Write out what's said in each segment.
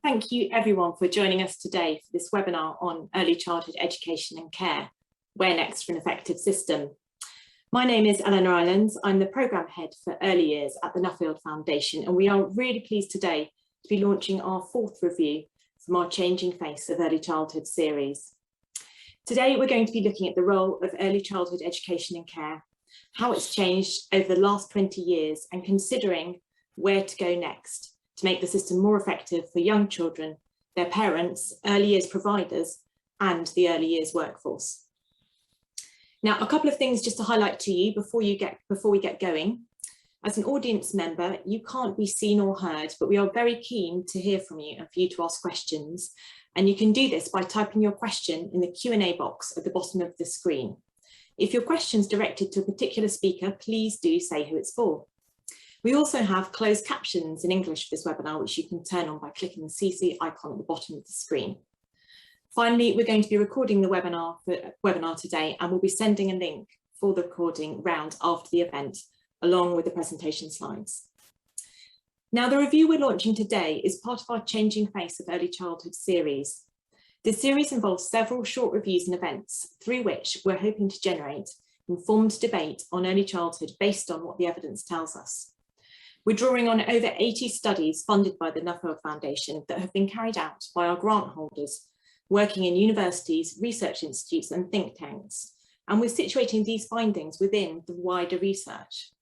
Thank you everyone for joining us today for this webinar on early childhood education and care, Where Next for an Effective System. My name is Eleanor Islands. I'm the Programme Head for Early Years at the Nuffield Foundation, and we are really pleased today to be launching our fourth review from our Changing Face of Early Childhood series. Today we're going to be looking at the role of early childhood education and care, how it's changed over the last 20 years, and considering where to go next to make the system more effective for young children, their parents, early years providers, and the early years workforce. Now, a couple of things just to highlight to you before we get going. As an audience member, you can't be seen or heard, but we are very keen to hear from you and for you to ask questions. And you can do this by typing your question in the Q&A box at the bottom of the screen. If your question's directed to a particular speaker, please do say who it's for. We also have closed captions in English for this webinar, which you can turn on by clicking the CC icon at the bottom of the screen. Finally, we're going to be recording the webinar today, and we'll be sending a link for the recording round after the event, along with the presentation slides. Now, the review we're launching today is part of our Changing Face of Early Childhood series. This series involves several short reviews and events through which we're hoping to generate informed debate on early childhood based on what the evidence tells us. We're drawing on over 80 studies funded by the Nuffield Foundation that have been carried out by our grant holders, working in universities, research institutes and think tanks, and we're situating these findings within the wider research.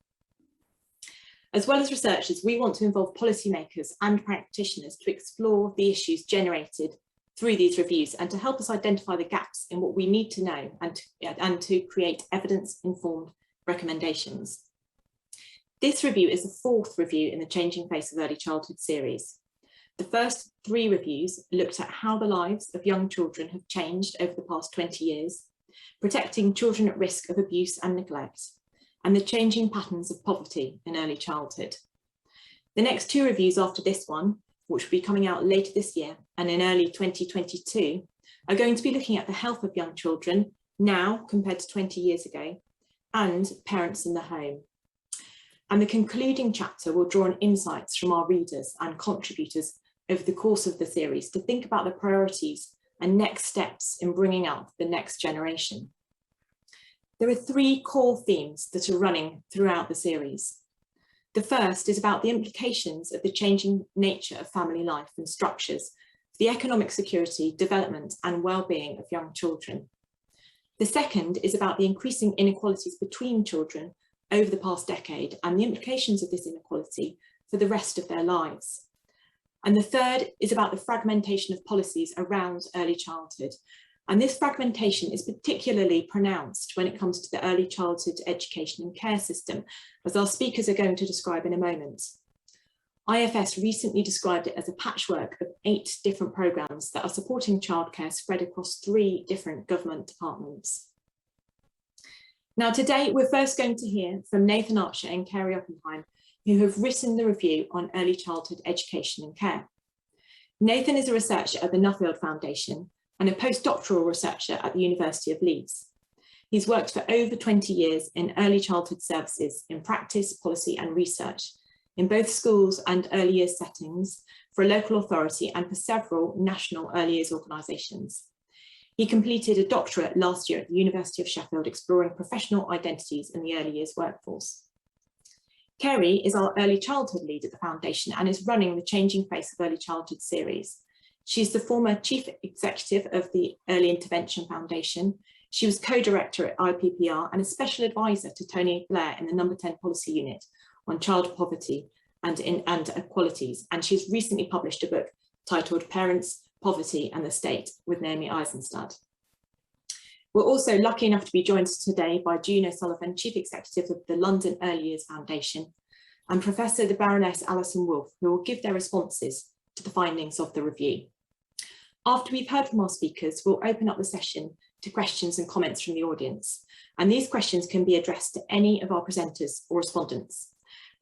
As well as researchers, we want to involve policymakers and practitioners to explore the issues generated through these reviews and to help us identify the gaps in what we need to know and to create evidence-informed recommendations. This review is the fourth review in the Changing Face of Early Childhood series. The first three reviews looked at how the lives of young children have changed over the past 20 years, protecting children at risk of abuse and neglect, and the changing patterns of poverty in early childhood. The next two reviews after this one, which will be coming out later this year and in early 2022, are going to be looking at the health of young children now compared to 20 years ago, and parents in the home. And the concluding chapter will draw on insights from our readers and contributors over the course of the series to think about the priorities and next steps in bringing up the next generation. There are three core themes that are running throughout the series. The first is about the implications of the changing nature of family life and structures for the economic security, development and well-being of young children. The second is about the increasing inequalities between children over the past decade and the implications of this inequality for the rest of their lives. And the third is about the fragmentation of policies around early childhood. And this fragmentation is particularly pronounced when it comes to the early childhood education and care system, as our speakers are going to describe in a moment. IFS recently described it as a patchwork of 8 different programmes that are supporting childcare spread across 3 different government departments. Now, today, we're first going to hear from Nathan Archer and Carey Oppenheim, who have written the review on early childhood education and care. Nathan is a researcher at the Nuffield Foundation and a postdoctoral researcher at the University of Leeds. He's worked for over 20 years in early childhood services in practice, policy and research, in both schools and early years settings, for a local authority and for several national early years organisations. He completed a doctorate last year at the University of Sheffield, exploring professional identities in the early years workforce. Carey is our early childhood lead at the Foundation and is running the Changing Face of Early Childhood series. She's the former Chief Executive of the Early Intervention Foundation. She was co-director at IPPR and a special advisor to Tony Blair in the No. 10 Policy Unit on child poverty and inequalities. And she's recently published a book titled Parents, Poverty and the State with Naomi Eisenstadt. We're also lucky enough to be joined today by June O'Sullivan, Chief Executive of the London Early Years Foundation, and Professor the Baroness Alison, who will give their responses to the findings of the review. After we've heard from our speakers, we'll open up the session to questions and comments from the audience, and these questions can be addressed to any of our presenters or respondents.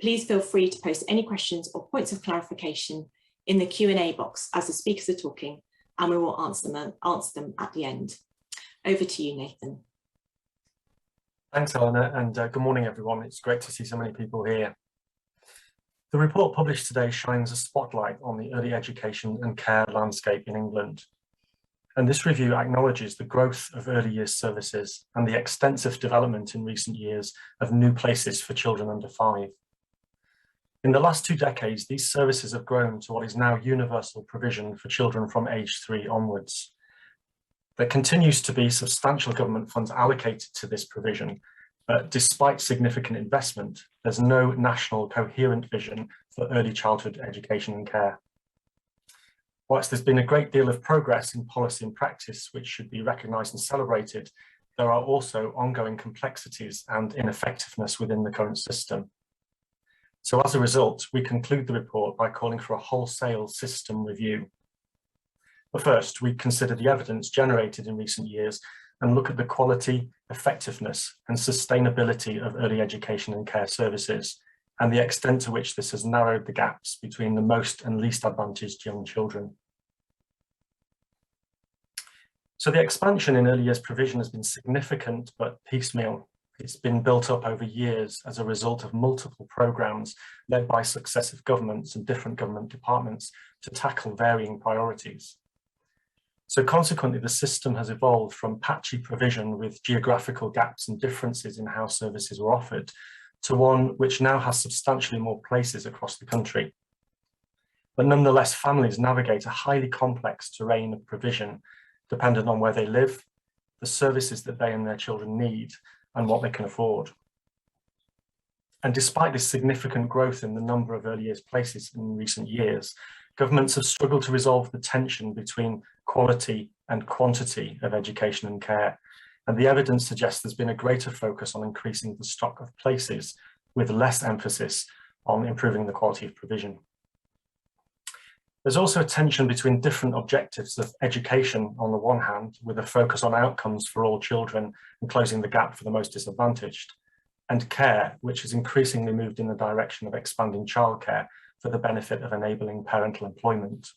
Please feel free to post any questions or points of clarification in the Q&A box as the speakers are talking, and we will answer them at the end. Over to you, Nathan. Thanks, Eleanor, and good morning, everyone. It's great to see so many people here. The report published today shines a spotlight on the early education and care landscape in England. And this review acknowledges the growth of early years services and the extensive development in recent years of new places for children under 5. In the last 2 decades, these services have grown to what is now universal provision for children from age 3 onwards. There continues to be substantial government funds allocated to this provision, but despite significant investment, there's no national coherent vision for early childhood education and care. Whilst there's been a great deal of progress in policy and practice, which should be recognised and celebrated, there are also ongoing complexities and ineffectiveness within the current system. So as a result, we conclude the report by calling for a wholesale system review. But first, we consider the evidence generated in recent years and look at the quality, effectiveness and sustainability of early education and care services and the extent to which this has narrowed the gaps between the most and least advantaged young children. So the expansion in early years provision has been significant but piecemeal. It's been built up over years as a result of multiple programmes led by successive governments and different government departments to tackle varying priorities. So consequently, the system has evolved from patchy provision with geographical gaps and differences in how services were offered to one which now has substantially more places across the country. But nonetheless, families navigate a highly complex terrain of provision dependent on where they live, the services that they and their children need, and what they can afford. And despite this significant growth in the number of early years places in recent years, governments have struggled to resolve the tension between quality and quantity of education and care. And the evidence suggests there's been a greater focus on increasing the stock of places with less emphasis on improving the quality of provision. There's also a tension between different objectives of education on the one hand, with a focus on outcomes for all children and closing the gap for the most disadvantaged, and care, which has increasingly moved in the direction of expanding childcare for the benefit of enabling parental employment.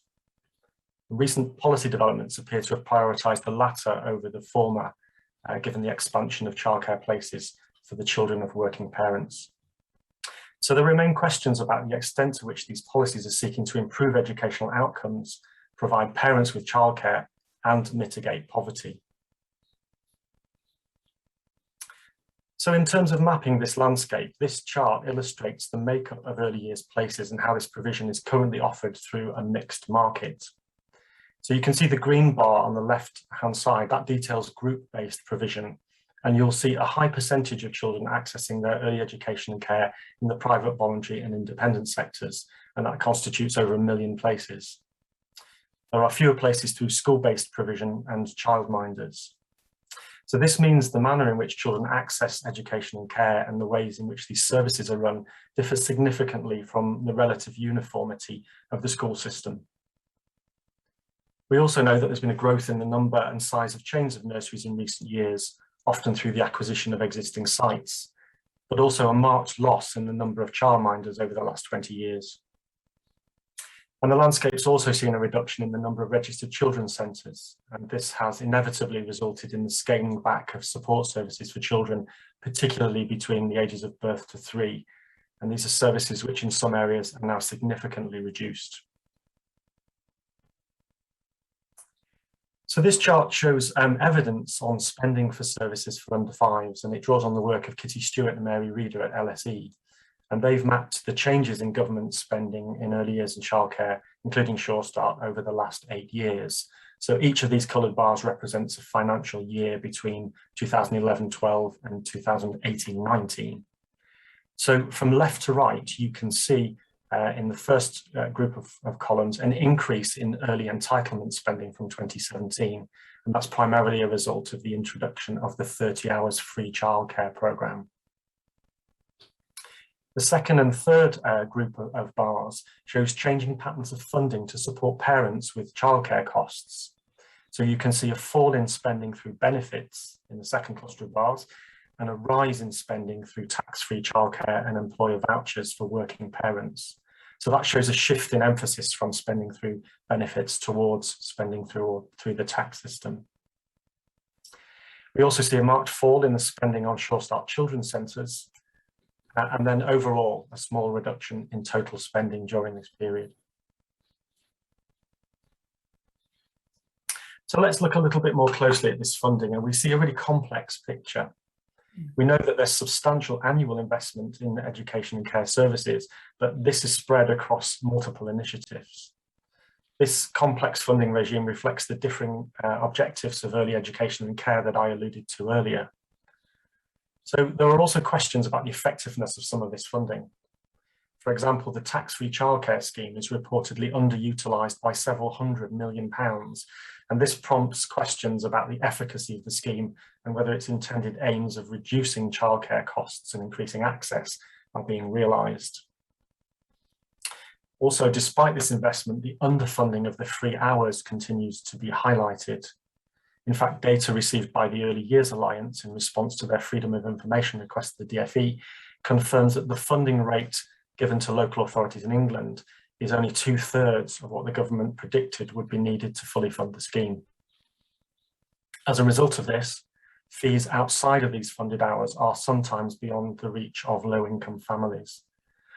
Recent policy developments appear to have prioritised the latter over the former, given the expansion of childcare places for the children of working parents. So there remain questions about the extent to which these policies are seeking to improve educational outcomes, provide parents with childcare, and mitigate poverty. So in terms of mapping this landscape, this chart illustrates the makeup of early years places and how this provision is currently offered through a mixed market. So you can see the green bar on the left-hand side, that details group-based provision, and you'll see a high percentage of children accessing their early education and care in the private, voluntary and independent sectors, and that constitutes over 1 million places. There are fewer places through school-based provision and childminders. So this means the manner in which children access education and care and the ways in which these services are run differ significantly from the relative uniformity of the school system. We also know that there's been a growth in the number and size of chains of nurseries in recent years, often through the acquisition of existing sites, but also a marked loss in the number of childminders over the last 20 years. And the landscape's also seen a reduction in the number of registered children's centres, and this has inevitably resulted in the scaling back of support services for children, particularly between the ages of birth to 3. And these are services which in some areas are now significantly reduced. So this chart shows evidence on spending for services for under 5s, and it draws on the work of Kitty Stewart and Mary Reader at LSE. And they've mapped the changes in government spending in early years and childcare, including Sure Start, over the last 8 years. So each of these coloured bars represents a financial year between 2011-12 and 2018-19. So from left to right, you can see in the first group of columns an increase in early entitlement spending from 2017. And that's primarily a result of the introduction of the 30 hours free childcare programme. The second and third group of bars shows changing patterns of funding to support parents with childcare costs. So you can see a fall in spending through benefits in the second cluster of bars, and a rise in spending through tax-free childcare and employer vouchers for working parents. So that shows a shift in emphasis from spending through benefits towards spending through the tax system. We also see a marked fall in the spending on Sure Start children's centres, and then overall a small reduction in total spending during this period. So let's look a little bit more closely at this funding, and we see a really complex picture. We know that there's substantial annual investment in education and care services, but this is spread across multiple initiatives. This complex funding regime reflects the differing objectives of early education and care that I alluded to earlier. So there are also questions about the effectiveness of some of this funding. For example, the tax-free childcare scheme is reportedly underutilised by several £100 million, and this prompts questions about the efficacy of the scheme and whether its intended aims of reducing childcare costs and increasing access are being realised. Also, despite this investment, the underfunding of the free hours continues to be highlighted. In fact, data received by the Early Years Alliance in response to their Freedom of Information request to the DfE confirms that the funding rate given to local authorities in England is only 2/3 of what the government predicted would be needed to fully fund the scheme. As a result of this, fees outside of these funded hours are sometimes beyond the reach of low-income families.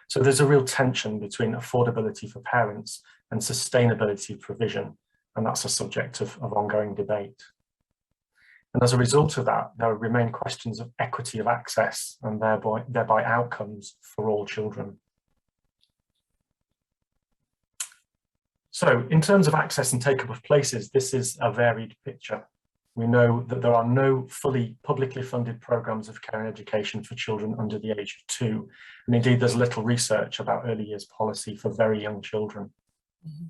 So there's a real tension between affordability for parents and sustainability provision, and that's a subject of ongoing debate. And as a result of that, there remain questions of equity of access and thereby outcomes for all children. So in terms of access and take-up of places, this is a varied picture. We know that there are no fully publicly funded programmes of care and education for children under the age of 2. And indeed, there's little research about early years policy for very young children. Mm-hmm.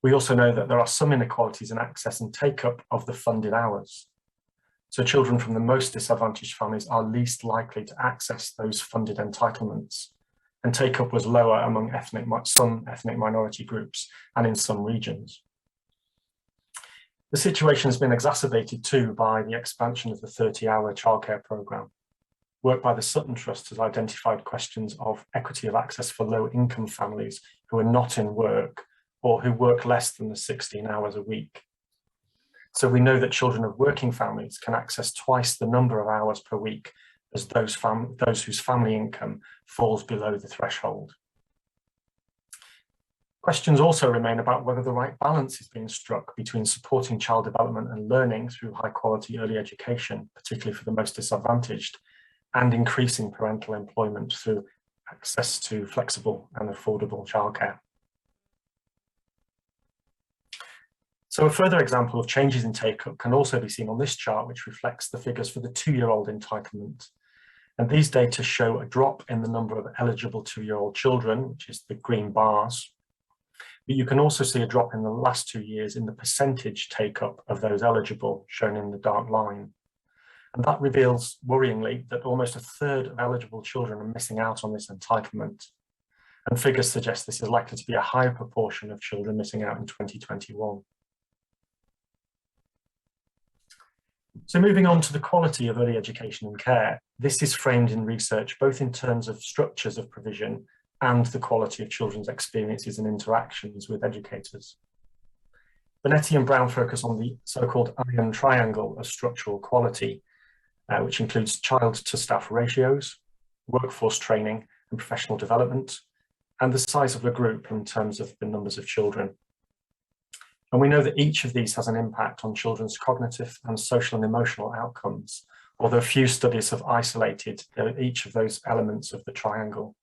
We also know that there are some inequalities in access and take-up of the funded hours. So children from the most disadvantaged families are least likely to access those funded entitlements. And take-up was lower among some ethnic minority groups and in some regions. The situation has been exacerbated too by the expansion of the 30-hour childcare programme. Work by the Sutton Trust has identified questions of equity of access for low-income families who are not in work or who work less than the 16 hours a week. So we know that children of working families can access twice the number of hours per week as those whose family income falls below the threshold. Questions also remain about whether the right balance is being struck between supporting child development and learning through high quality early education, particularly for the most disadvantaged, and increasing parental employment through access to flexible and affordable childcare. So a further example of changes in take-up can also be seen on this chart, which reflects the figures for the 2-year-old entitlement. And these data show a drop in the number of eligible 2-year-old children, which is the green bars. But you can also see a drop in the last 2 years in the percentage take-up of those eligible, shown in the dark line. And that reveals, worryingly, that almost 1/3 of eligible children are missing out on this entitlement. And figures suggest this is likely to be a higher proportion of children missing out in 2021. So moving on to the quality of early education and care, this is framed in research both in terms of structures of provision and the quality of children's experiences and interactions with educators. Bonetti and Brown focus on the so-called iron triangle of structural quality, which includes child-to-staff ratios, workforce training and professional development, and the size of the group in terms of the numbers of children. And we know that each of these has an impact on children's cognitive and social and emotional outcomes, although few studies have isolated each of those elements of the triangle.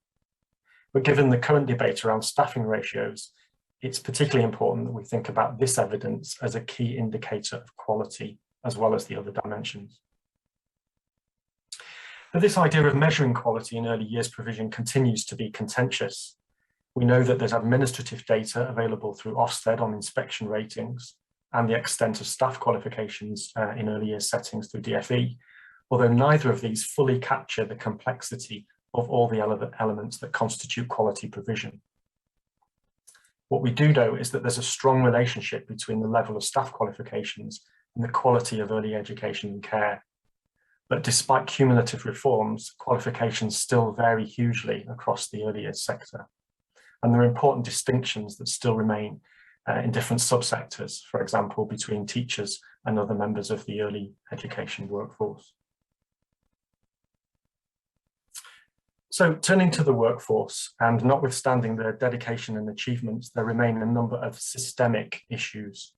But given the current debate around staffing ratios, it's particularly important that we think about this evidence as a key indicator of quality, as well as the other dimensions. But this idea of measuring quality in early years provision continues to be contentious. We know that there's administrative data available through Ofsted on inspection ratings and the extent of staff qualifications in early years settings through DfE, although neither of these fully capture the complexity of all the elements that constitute quality provision. What we do know is that there's a strong relationship between the level of staff qualifications and the quality of early education and care. But despite cumulative reforms, qualifications still vary hugely across the early years sector. And there are important distinctions that still remain in different subsectors, for example, between teachers and other members of the early education workforce. So turning to the workforce, and notwithstanding their dedication and achievements, there remain a number of systemic issues.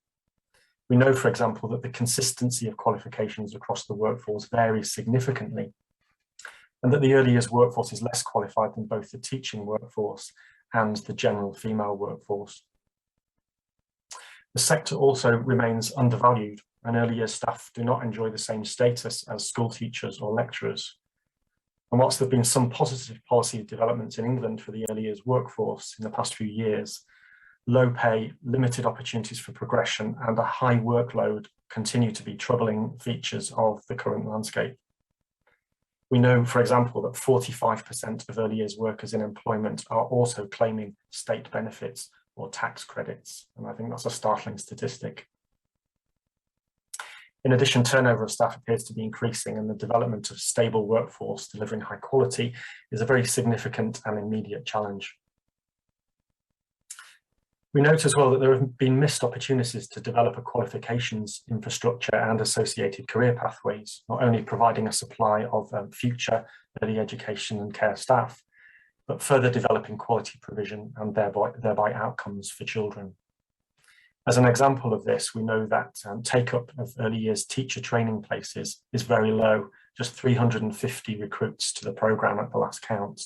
We know, for example, that the consistency of qualifications across the workforce varies significantly, and that the early years workforce is less qualified than both the teaching workforce and the general female workforce. The sector also remains undervalued, and early years staff do not enjoy the same status as school teachers or lecturers. And whilst there have been some positive policy developments in England for the early years workforce in the past few years, low pay, limited opportunities for progression, and a high workload continue to be troubling features of the current landscape. We know, for example, that 45% of early years workers in employment are also claiming state benefits or tax credits, and I think that's a startling statistic. In addition, turnover of staff appears to be increasing, and the development of stable workforce delivering high quality is a very significant and immediate challenge. We note as well that there have been missed opportunities to develop a qualifications infrastructure and associated career pathways, not only providing a supply of future early education and care staff, but further developing quality provision and thereby outcomes for children. As an example of this, we know that take-up of early years teacher training places is very low, just 350 recruits to the programme at the last count.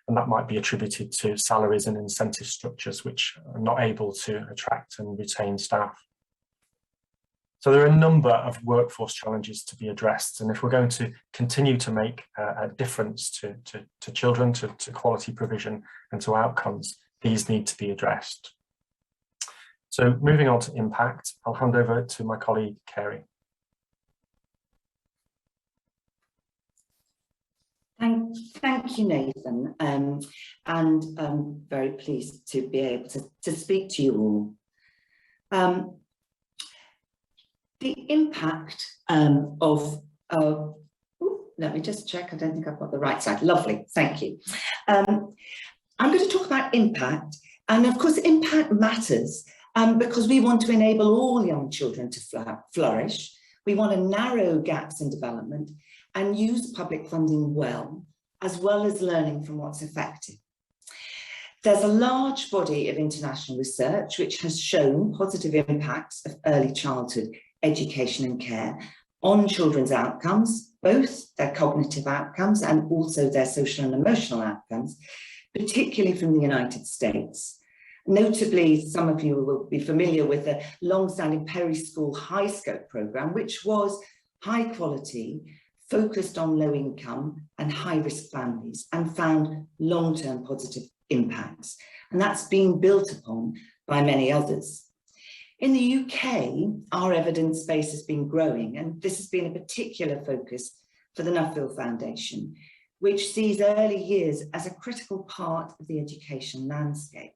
And that might be attributed to salaries and incentive structures which are not able to attract and retain staff. So there are a number of workforce challenges to be addressed, and if we're going to continue to make a difference to children, to quality provision and to outcomes, these need to be addressed. So moving on to impact, I'll hand over to my colleague, Carey. Thank you, Nathan. And I'm very pleased to be able to speak to you all. The impact let me just check, I don't think I've got the right side. Lovely, thank you. I'm going to talk about impact, and of course impact matters because we want to enable all young children to flourish. We want to narrow gaps in development and use public funding well as learning from what's effective. There's a large body of international research which has shown positive impacts of early childhood education and care on children's outcomes, both their cognitive outcomes and also their social and emotional outcomes, particularly from the United States. Notably, some of you will be familiar with the long-standing Perischool High Scope programme, which was high quality, focused on low income and high risk families, and found long-term positive impacts. And that's been built upon by many others. In the UK, our evidence base has been growing, and this has been a particular focus for the Nuffield Foundation, which sees early years as a critical part of the education landscape.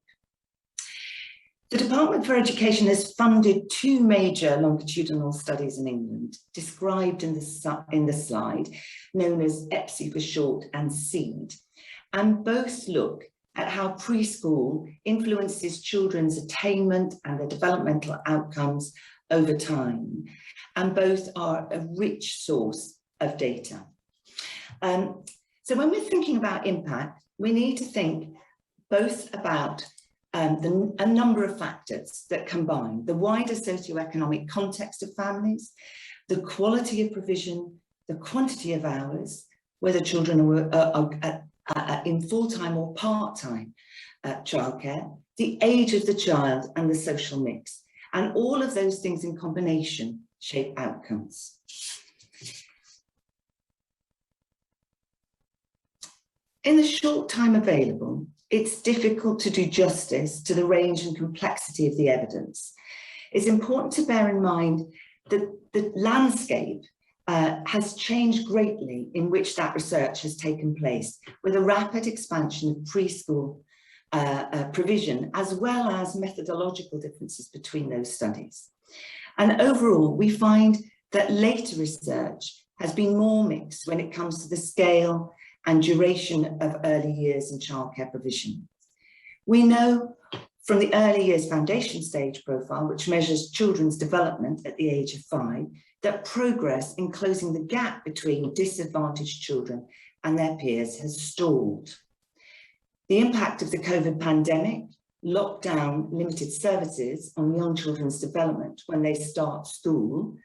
The Department for Education has funded 2 major longitudinal studies in England, described in the slide, known as EPSI for short and SEED, and both look at how preschool influences children's attainment and their developmental outcomes over time, and both are a rich source of data. So when we're thinking about impact, we need to think both about a number of factors that combine the wider socioeconomic context of families, the quality of provision, the quantity of hours, whether children are in full-time or part-time childcare, the age of the child and the social mix. And all of those things in combination shape outcomes. In the short time available, it's difficult to do justice to the range and complexity of the evidence. It's important to bear in mind that the landscape has changed greatly in which that research has taken place, with a rapid expansion of preschool provision, as well as methodological differences between those studies. And overall, we find that later research has been more mixed when it comes to the scale and duration of early years and childcare provision. We know from the early years foundation stage profile, which measures children's development at the age of 5, that progress in closing the gap between disadvantaged children and their peers has stalled. The impact of the COVID pandemic, lockdown, limited services on young children's development when they start school,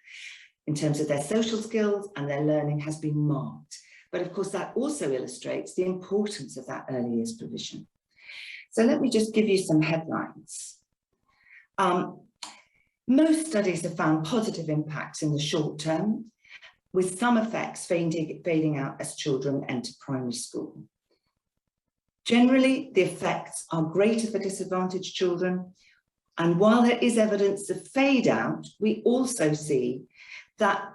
in terms of their social skills and their learning, has been marked. But of course, that also illustrates the importance of that early years provision. So let me just give you some headlines. Most studies have found positive impacts in the short term, with some effects fading out as children enter primary school. Generally, the effects are greater for disadvantaged children. And while there is evidence of fade out, we also see that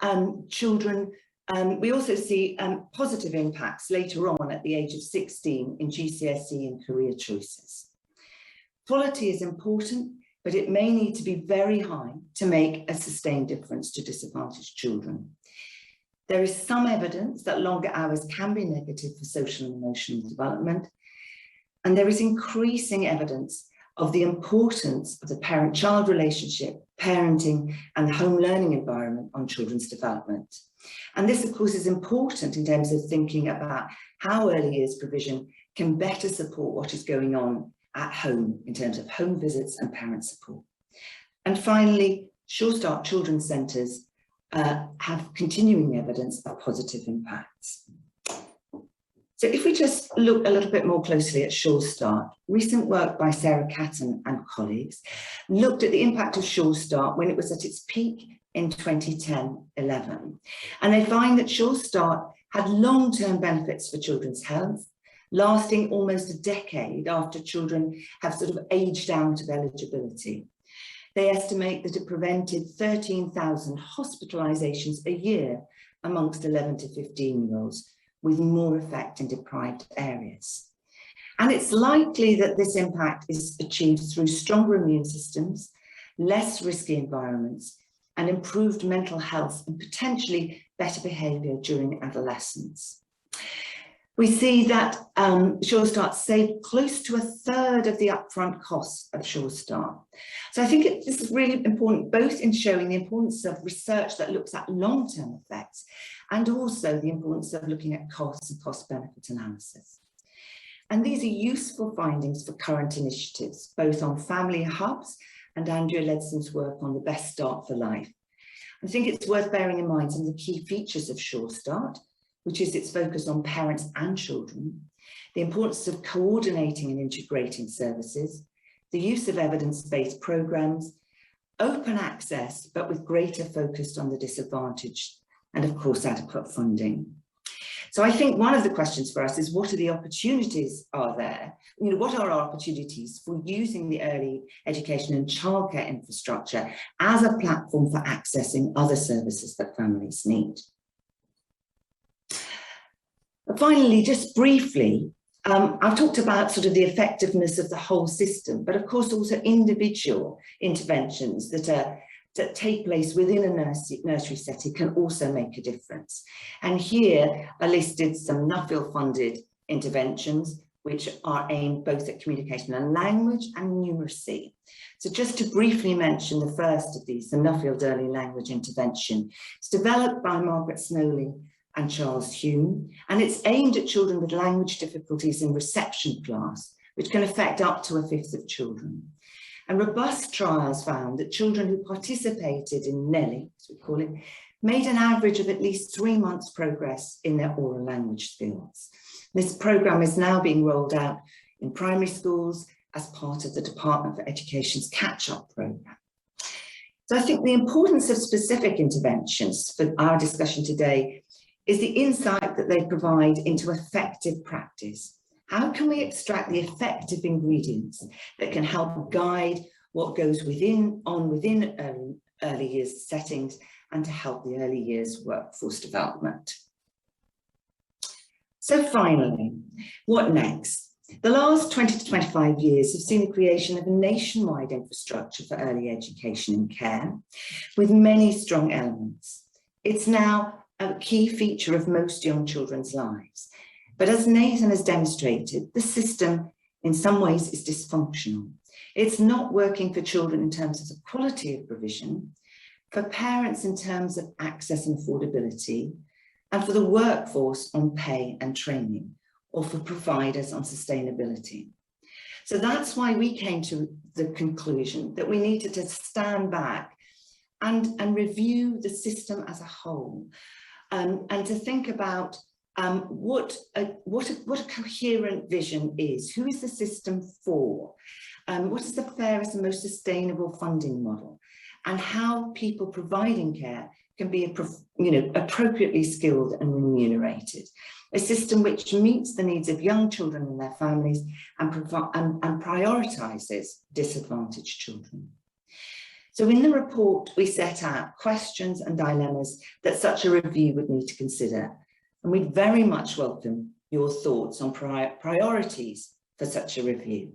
positive impacts later on at the age of 16 in GCSE and career choices. Quality is important, but it may need to be very high to make a sustained difference to disadvantaged children. There is some evidence that longer hours can be negative for social and emotional development, and there is increasing evidence of the importance of the parent-child relationship, parenting, and the home learning environment on children's development. And this, of course, is important in terms of thinking about how early years provision can better support what is going on at home in terms of home visits and parent support. And finally, Sure Start Children's Centres have continuing evidence of positive impacts. So if we just look a little bit more closely at Sure Start, recent work by Sarah Catton and colleagues looked at the impact of Sure Start when it was at its peak in 2010-11. And they find that Sure Start had long-term benefits for children's health, lasting almost a decade after children have sort of aged out of eligibility. They estimate that it prevented 13,000 hospitalizations a year amongst 11 to 15-year-olds, with more effect in deprived areas. And it's likely that this impact is achieved through stronger immune systems, less risky environments, and improved mental health and potentially better behaviour during adolescence. We see that Sure Start saved close to 1/3 of the upfront costs of Sure Start. So I think this is really important, both in showing the importance of research that looks at long-term effects, and also the importance of looking at costs and cost-benefit analysis. And these are useful findings for current initiatives, both on family hubs and Andrea Ledson's work on the Best Start for Life. I think it's worth bearing in mind some of the key features of Sure Start, which is its focus on parents and children, the importance of coordinating and integrating services, the use of evidence-based programmes, open access, but with greater focus on the disadvantaged, and of course, adequate funding. So I think one of the questions for us is, what are the opportunities are there? You know, what are our opportunities for using the early education and childcare infrastructure as a platform for accessing other services that families need? But finally, just briefly, I've talked about sort of the effectiveness of the whole system, but of course also individual interventions that take place within a nursery setting can also make a difference. And here are listed some Nuffield-funded interventions, which are aimed both at communication and language and numeracy. So just to briefly mention the first of these, the Nuffield Early Language Intervention. It's developed by Margaret Snowley and Charles Hume, and it's aimed at children with language difficulties in reception class, which can affect up to 1/5 of children. And robust trials found that children who participated in NELI, as we call it, made an average of at least 3 months progress in their oral language skills. This programme is now being rolled out in primary schools as part of the Department for Education's catch-up programme. So I think the importance of specific interventions for our discussion today is the insight that they provide into effective practice. How can we extract the effective ingredients that can help guide what goes within early years settings and to help the early years workforce development? So finally, what next? The last 20 to 25 years have seen the creation of a nationwide infrastructure for early education and care with many strong elements. It's now a key feature of most young children's lives. But as Nathan has demonstrated, the system in some ways is dysfunctional. It's not working for children in terms of the quality of provision, for parents in terms of access and affordability, and for the workforce on pay and training, or for providers on sustainability. So that's why we came to the conclusion that we needed to stand back and review the system as a whole, and to think about what a coherent vision is. Who is the system for? What is the fairest and most sustainable funding model? And how people providing care can be appropriately skilled and remunerated. A system which meets the needs of young children and their families and prioritises disadvantaged children. So in the report, we set out questions and dilemmas that such a review would need to consider. And we'd very much welcome your thoughts on priorities for such a review.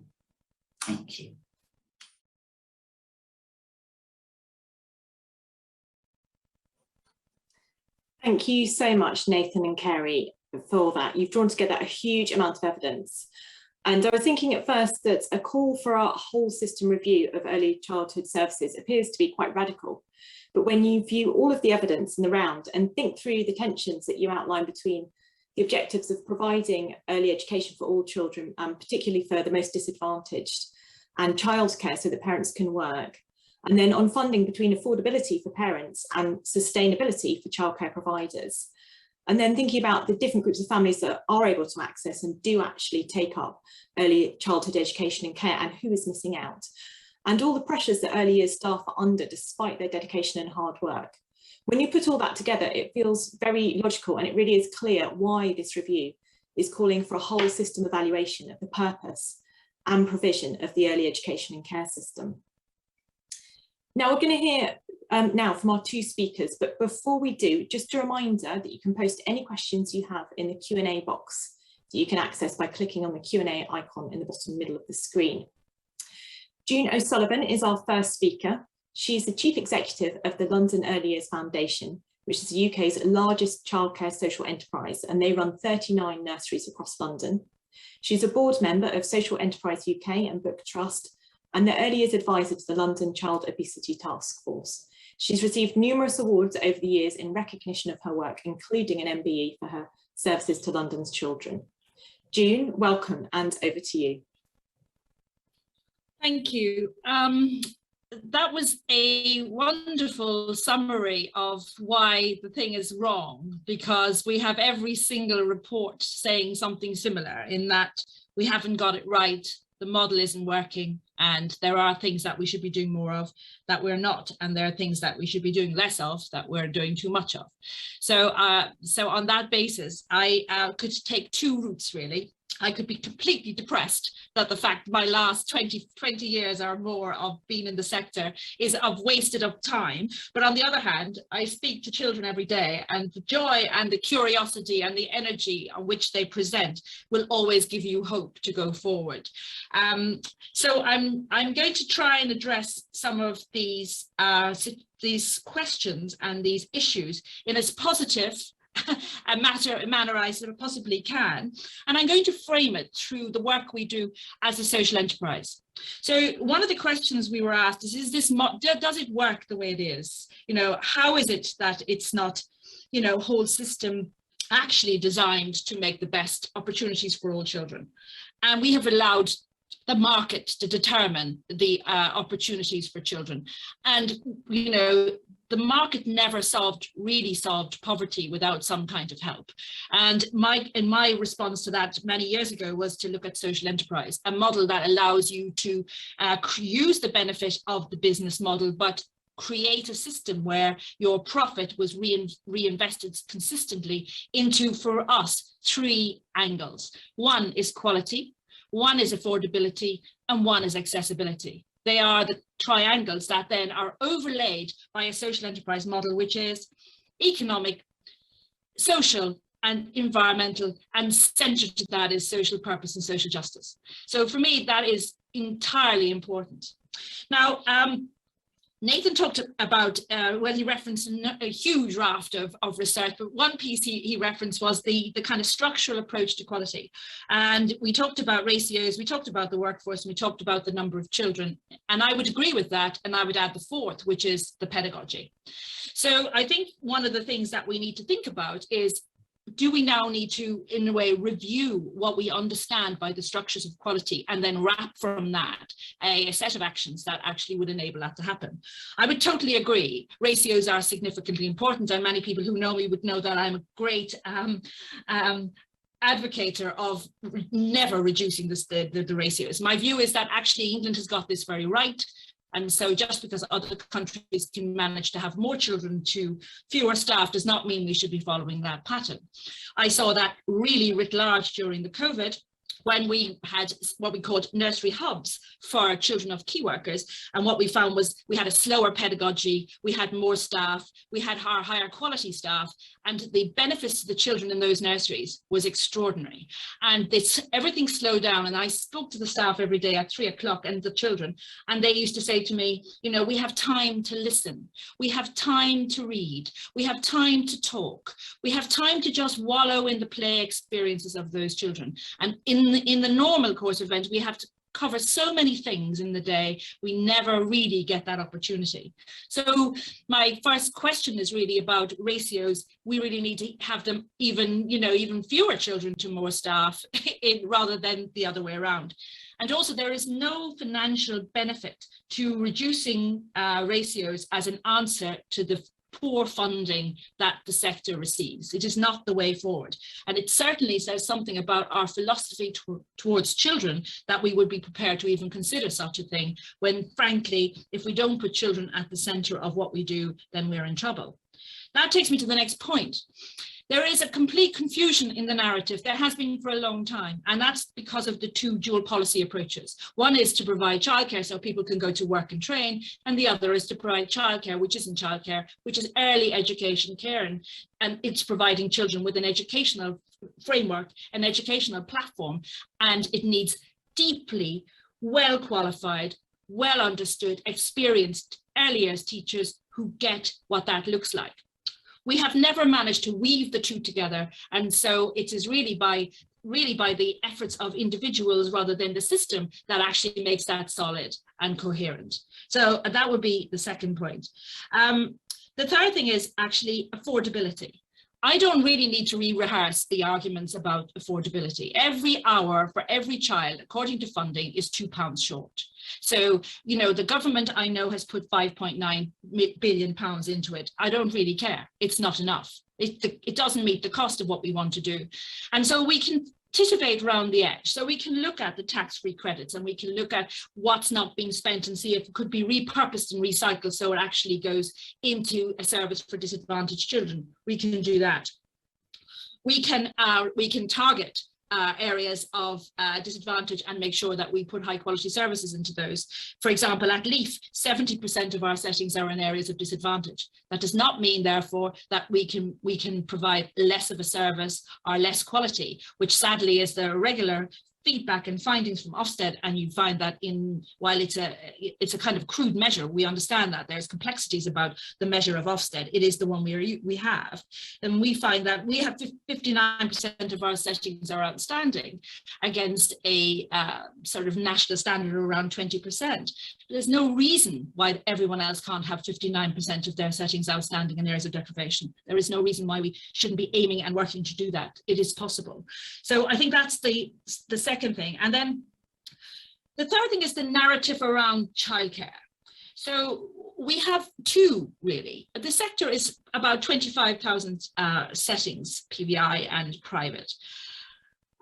Thank you. Thank you so much, Nathan and Carey, for that. You've drawn together a huge amount of evidence. And I was thinking at first that a call for a whole system review of early childhood services appears to be quite radical. But when you view all of the evidence in the round and think through the tensions that you outline between the objectives of providing early education for all children, particularly for the most disadvantaged, and childcare so that parents can work, and then on funding between affordability for parents and sustainability for childcare providers. And then thinking about the different groups of families that are able to access and do actually take up early childhood education and care, and who is missing out. And all the pressures that early years staff are under despite their dedication and hard work. When you put all that together, it feels very logical, and it really is clear why this review is calling for a whole system evaluation of the purpose and provision of the early education and care system. Now we're going to hear now from our two speakers, but before we do, just a reminder that you can post any questions you have in the Q&A box that you can access by clicking on the Q&A icon in the bottom middle of the screen. June O'Sullivan is our first speaker. She's the Chief Executive of the London Early Years Foundation, which is the UK's largest childcare social enterprise, and they run 39 nurseries across London. She's a board member of Social Enterprise UK and Book Trust, and the Early Years Advisor to the London Child Obesity Task Force. She's received numerous awards over the years in recognition of her work, including an MBE for her services to London's children. June, welcome, and over to you. Thank you. That was a wonderful summary of why the thing is wrong, because we have every single report saying something similar, in that we haven't got it right, the model isn't working, and there are things that we should be doing more of that we're not, and there are things that we should be doing less of that we're doing too much of. So on that basis, I could take two routes really. I could be completely depressed that the fact my last 20 years or more of being in the sector is of wasted up time. But on the other hand, I speak to children every day, and the joy and the curiosity and the energy on which they present will always give you hope to go forward. So I'm going to try and address some of these questions and these issues in as positive a manner I sort of possibly can, and I'm going to frame it through the work we do as a social enterprise. So one of the questions we were asked is this does it work the way it is? You know, how is it that it's not, you know, whole system actually designed to make the best opportunities for all children? And we have allowed the market to determine the opportunities for children. And, you know, the market never really solved poverty without some kind of help. And my response to that many years ago was to look at social enterprise, a model that allows you to use the benefit of the business model, but create a system where your profit was reinvested consistently into, for us, three angles. One is quality, one is affordability, and one is accessibility. They are the triangles that then are overlaid by a social enterprise model, which is economic, social, and environmental, and centered to that is social purpose and social justice. So for me, that is entirely important. Now, Nathan talked about, well, he referenced a huge raft of research, but one piece he referenced was the kind of structural approach to quality. And we talked about ratios, we talked about the workforce, and we talked about the number of children. And I would agree with that, and I would add the fourth, which is the pedagogy. So I think one of the things that we need to think about is, do we now need to, in a way, review what we understand by the structures of quality and then wrap from that a set of actions that actually would enable that to happen? I would totally agree. Ratios are significantly important, and many people who know me would know that I'm a great advocator of never reducing the ratios. My view is that actually England has got this very right. And so just because other countries can manage to have more children to fewer staff does not mean we should be following that pattern. I saw that really writ large during the COVID, when we had what we called nursery hubs for children of key workers. And what we found was we had a slower pedagogy, we had more staff, we had higher quality staff, and the benefits to the children in those nurseries was extraordinary. And everything slowed down, and I spoke to the staff every day at 3 o'clock and the children, and they used to say to me, you know, we have time to listen, we have time to read, we have time to talk, we have time to just wallow in the play experiences of those children. And in the normal course of events, we have to cover so many things in the day, we never really get that opportunity. So my first question is really about ratios. We really need to have them even fewer children to more staff rather than the other way around. And also, there is no financial benefit to reducing ratios as an answer to the poor funding that the sector receives. It is not the way forward. And it certainly says something about our philosophy towards children that we would be prepared to even consider such a thing, when frankly, if we don't put children at the centre of what we do, then we're in trouble. That takes me to the next point. There is a complete confusion in the narrative. There has been for a long time, and that's because of the two dual policy approaches. One is to provide childcare so people can go to work and train, and the other is to provide childcare, which isn't childcare, which is early education care, and it's providing children with an educational framework, an educational platform, and it needs deeply well qualified, well understood, experienced early years teachers who get what that looks like. We have never managed to weave the two together, and so it is really by the efforts of individuals rather than the system that actually makes that solid and coherent. So that would be the second point. The third thing is actually affordability. I don't really need to rehearse the arguments about affordability. Every hour for every child, according to funding, is £2 short. So, you know, the government I know has put £5.9 billion into it. I don't really care. It's not enough. It doesn't meet the cost of what we want to do. And so we can titivate around the edge. So we can look at the tax-free credits, and we can look at what's not being spent and see if it could be repurposed and recycled so it actually goes into a service for disadvantaged children. We can do that. We can target areas of disadvantage and make sure that we put high quality services into those. For example, at LEYF, 70% of our settings are in areas of disadvantage. That does not mean, therefore, that we can provide less of a service or less quality, which sadly is the regular feedback and findings from Ofsted, and you find that while it's a kind of crude measure, we understand that there's complexities about the measure of Ofsted. It is the one we have, and we find that we have 59% of our settings are outstanding against a sort of national standard of around 20%. There's no reason why everyone else can't have 59% of their settings outstanding in areas of deprivation. There is no reason why we shouldn't be aiming and working to do that. It is possible. So I think that's the second thing. And then the third thing is the narrative around childcare. So we have two, really. The sector is about 25,000 settings, PVI and private.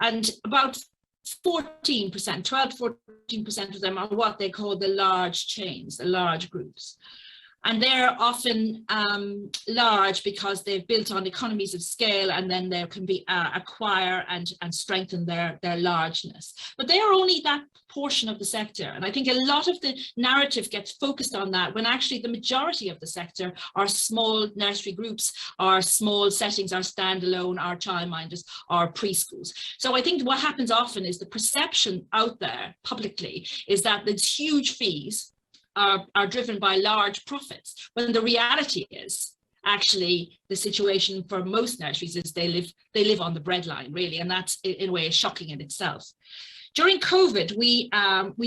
And about 14%, 12 to 14% of them are what they call the large chains, the large groups. And they're often large because they've built on economies of scale, and then they can be acquire and strengthen their largeness. But they are only that portion of the sector. And I think a lot of the narrative gets focused on that, when actually the majority of the sector are small nursery groups, are small settings, are standalone, are childminders, are preschools. So I think what happens often is the perception out there publicly is that there's huge fees are driven by large profits, when the reality is actually the situation for most nurseries is they live on the breadline, really, and that's in a way shocking in itself. During COVID, we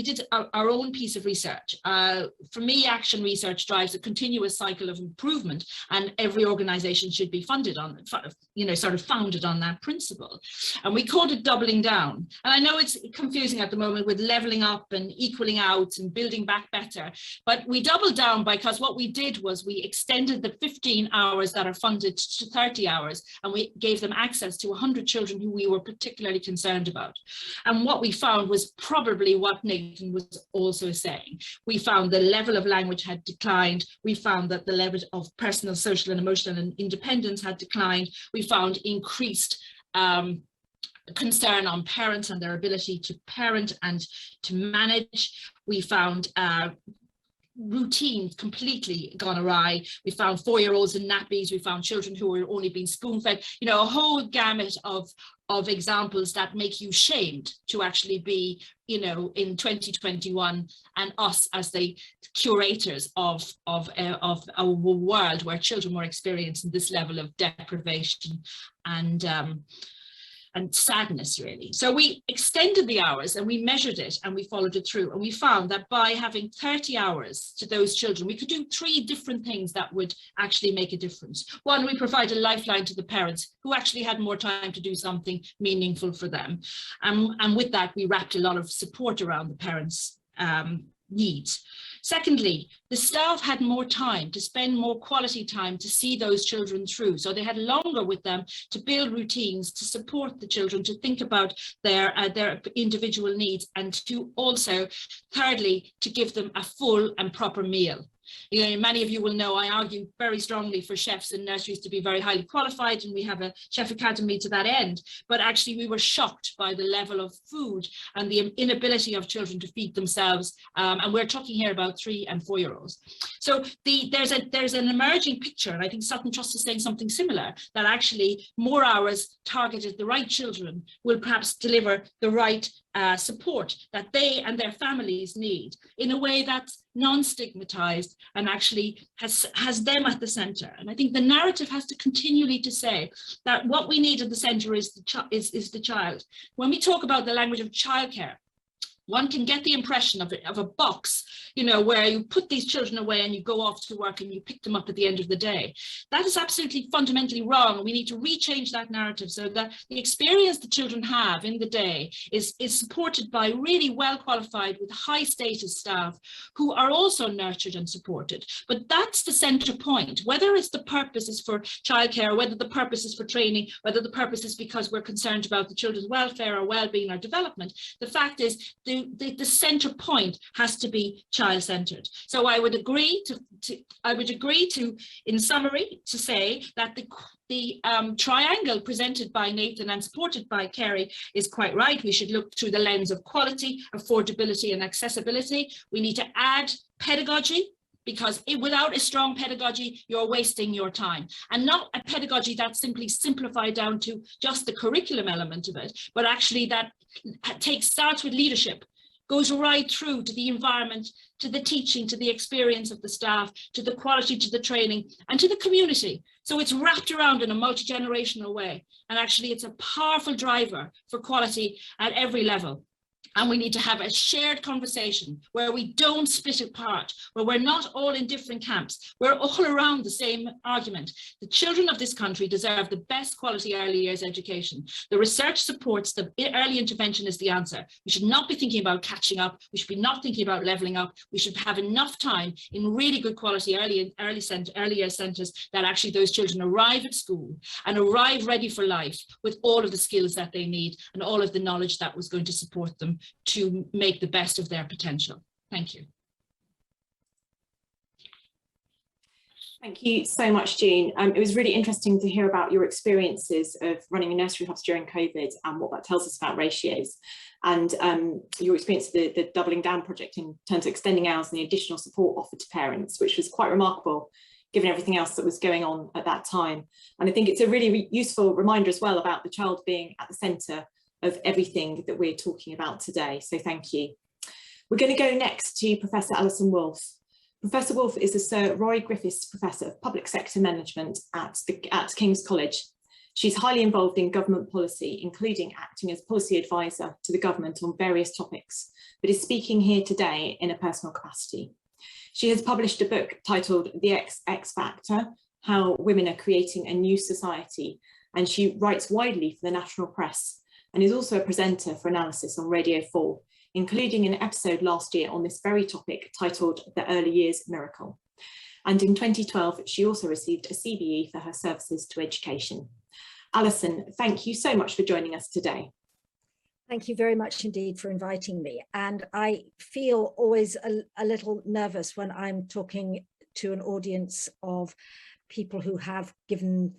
did our own piece of research. For me, action research drives a continuous cycle of improvement, and every organisation should be funded on, sort of founded on that principle. And we called it doubling down. And I know it's confusing at the moment with levelling up and equaling out and building back better, but we doubled down because what we did was we extended the 15 hours that are funded to 30 hours, and we gave them access to 100 children who we were particularly concerned about. And what we found was probably what Nathan was also saying. We found the level of language had declined. We found that the level of personal, social and emotional and independence had declined. We found increased concern on parents and their ability to parent and to manage. We found routines completely gone awry. We found 4-year-olds in nappies. We found children who were only being spoon-fed. You know, a whole gamut of examples that make you shamed to actually be, you know, in 2021, and us as the curators of a world where children were experiencing this level of deprivation and sadness, really. So we extended the hours and we measured it and we followed it through, and we found that by having 30 hours to those children, we could do 3 different things that would actually make a difference. One, we provide a lifeline to the parents who actually had more time to do something meaningful for them. And with that, we wrapped a lot of support around the parents' needs. Secondly, the staff had more time to spend more quality time to see those children through. So they had longer with them to build routines, to support the children, to think about their individual needs, and to also, thirdly, to give them a full and proper meal. You know, many of you will know I argue very strongly for chefs in nurseries to be very highly qualified, and we have a chef academy to that end. But actually, we were shocked by the level of food and the inability of children to feed themselves. And we're talking here about 3- and 4-year-olds. So there's an emerging picture, and I think Sutton Trust is saying something similar, that actually more hours targeted the right children will perhaps deliver the right support that they and their families need in a way that's non-stigmatized and actually has them at the center. And I think the narrative has to continually to say that what we need at the center is the child. When we talk about the language of childcare, one can get the impression of a box, you know, where you put these children away and you go off to work and you pick them up at the end of the day. That is absolutely fundamentally wrong. We need to rechange that narrative so that the experience the children have in the day is supported by really well qualified with high status staff who are also nurtured and supported. But that's the center point, whether it's the purpose is for childcare, whether the purpose is for training, whether the purpose is because we're concerned about the children's welfare or well-being or development. The fact is the center point has to be child-centered. So I would agree to, in summary, to say that the triangle presented by Nathan and supported by Carey is quite right. We should look through the lens of quality, affordability, and accessibility. We need to add pedagogy, because without a strong pedagogy, you're wasting your time. And not a pedagogy that's simply simplified down to just the curriculum element of it, but actually that starts with leadership, goes right through to the environment, to the teaching, to the experience of the staff, to the quality, to the training, and to the community. So it's wrapped around in a multi-generational way. And actually it's a powerful driver for quality at every level. And we need to have a shared conversation where we don't split apart, where we're not all in different camps. We're all around the same argument. The children of this country deserve the best quality early years education. The research supports that early intervention is the answer. We should not be thinking about catching up. We should be not thinking about levelling up. We should have enough time in really good quality early years centres that actually those children arrive at school and arrive ready for life with all of the skills that they need and all of the knowledge that was going to support them to make the best of their potential. Thank you. Thank you so much, June. It was really interesting to hear about your experiences of running a nursery hubs during COVID and what that tells us about ratios, and your experience of the Doubling Down project in terms of extending hours and the additional support offered to parents, which was quite remarkable given everything else that was going on at that time. And I think it's a really useful reminder as well about the child being at the centre of everything that we're talking about today. So thank you. We're going to go next to Professor Alison Wolfe, Professor Wolfe is a Sir Roy Griffiths Professor of Public Sector Management at King's College. She's highly involved in government policy, including acting as policy advisor to the government on various topics, but is speaking here today in a personal capacity. She has published a book titled The X Factor, How Women Are Creating a New Society, and she writes widely for the national press and is also a presenter for analysis on Radio 4, including an episode last year on this very topic titled The Early Years Miracle. And in 2012, she also received a CBE for her services to education. Alison, thank you so much for joining us today. Thank you very much indeed for inviting me. And I feel always a little nervous when I'm talking to an audience of people who have given,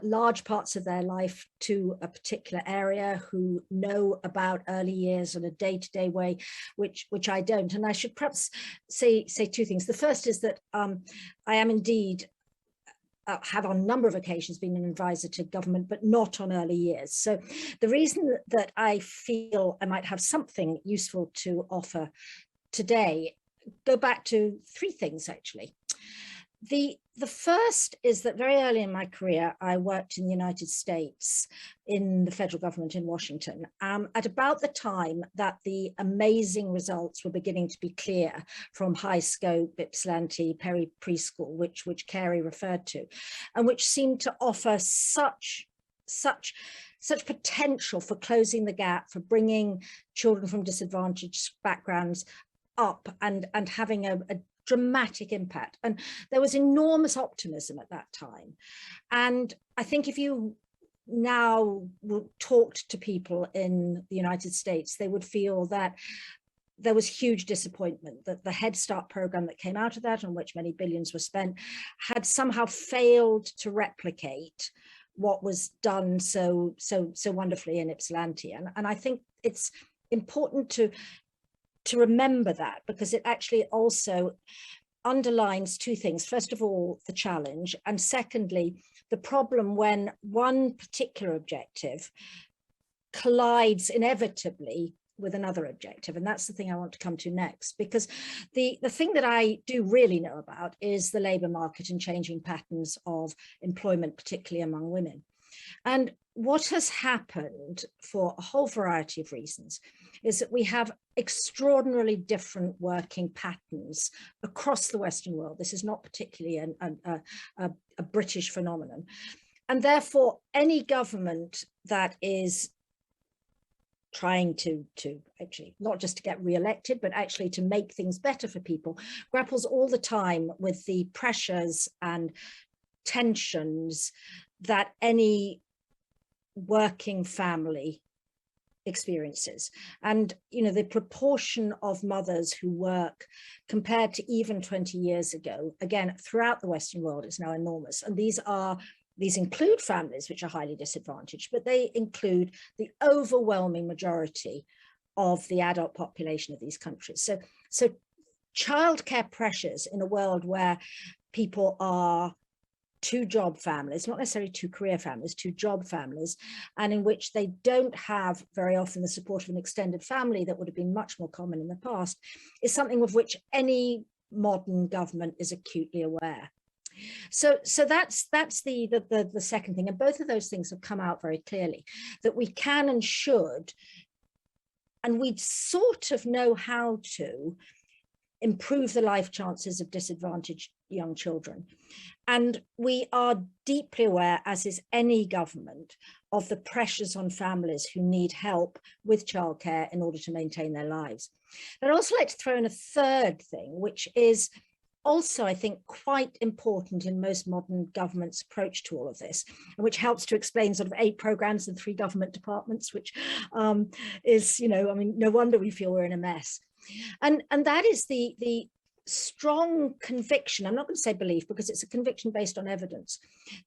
large parts of their life to a particular area, who know about early years in a day-to-day way, which I don't. And I should perhaps say two things. The first is that I am indeed have on a number of occasions been an advisor to government, but not on early years. So the reason that I feel I might have something useful to offer today go back to three things, actually. The first is that very early in my career, I worked in the United States in the federal government in Washington at about the time that the amazing results were beginning to be clear from high scope, Ypsilanti, Perry Preschool, which Carey referred to, and which seemed to offer such potential for closing the gap, for bringing children from disadvantaged backgrounds up and having a dramatic impact. And there was enormous optimism at that time. And I think if you now talked to people in the United States, they would feel that there was huge disappointment that the Head Start program that came out of that, on which many billions were spent, had somehow failed to replicate what was done so wonderfully in Ypsilanti. And I think it's important to remember that, because it actually also underlines two things. First of all, the challenge, and secondly, the problem when one particular objective collides inevitably with another objective. And that's the thing I want to come to next, because the thing that I do really know about is the labour market and changing patterns of employment, particularly among women. And what has happened, for a whole variety of reasons, is that we have extraordinarily different working patterns across the Western world. This is not particularly a British phenomenon. And therefore, any government that is trying to actually not just to get re-elected, but actually to make things better for people, grapples all the time with the pressures and tensions that any working family experiences. And the proportion of mothers who work compared to even 20 years ago, again throughout the Western world, is now enormous. And these include families which are highly disadvantaged, but they include the overwhelming majority of the adult population of these countries. So childcare pressures in a world where people are two job families, not necessarily two career families, two job families, and in which they don't have very often the support of an extended family that would have been much more common in the past, is something of which any modern government is acutely aware. So that's the second thing. And both of those things have come out very clearly, that we can and should, and we sort of know how to improve the life chances of disadvantaged young children. And we are deeply aware, as is any government, of the pressures on families who need help with childcare in order to maintain their lives. But I'd also like to throw in a third thing, which is also, I think, quite important in most modern governments' approach to all of this, and which helps to explain sort of 8 programs and 3 government departments, which is, no wonder we feel we're in a mess. And that is the strong conviction, I'm not going to say belief because it's a conviction based on evidence,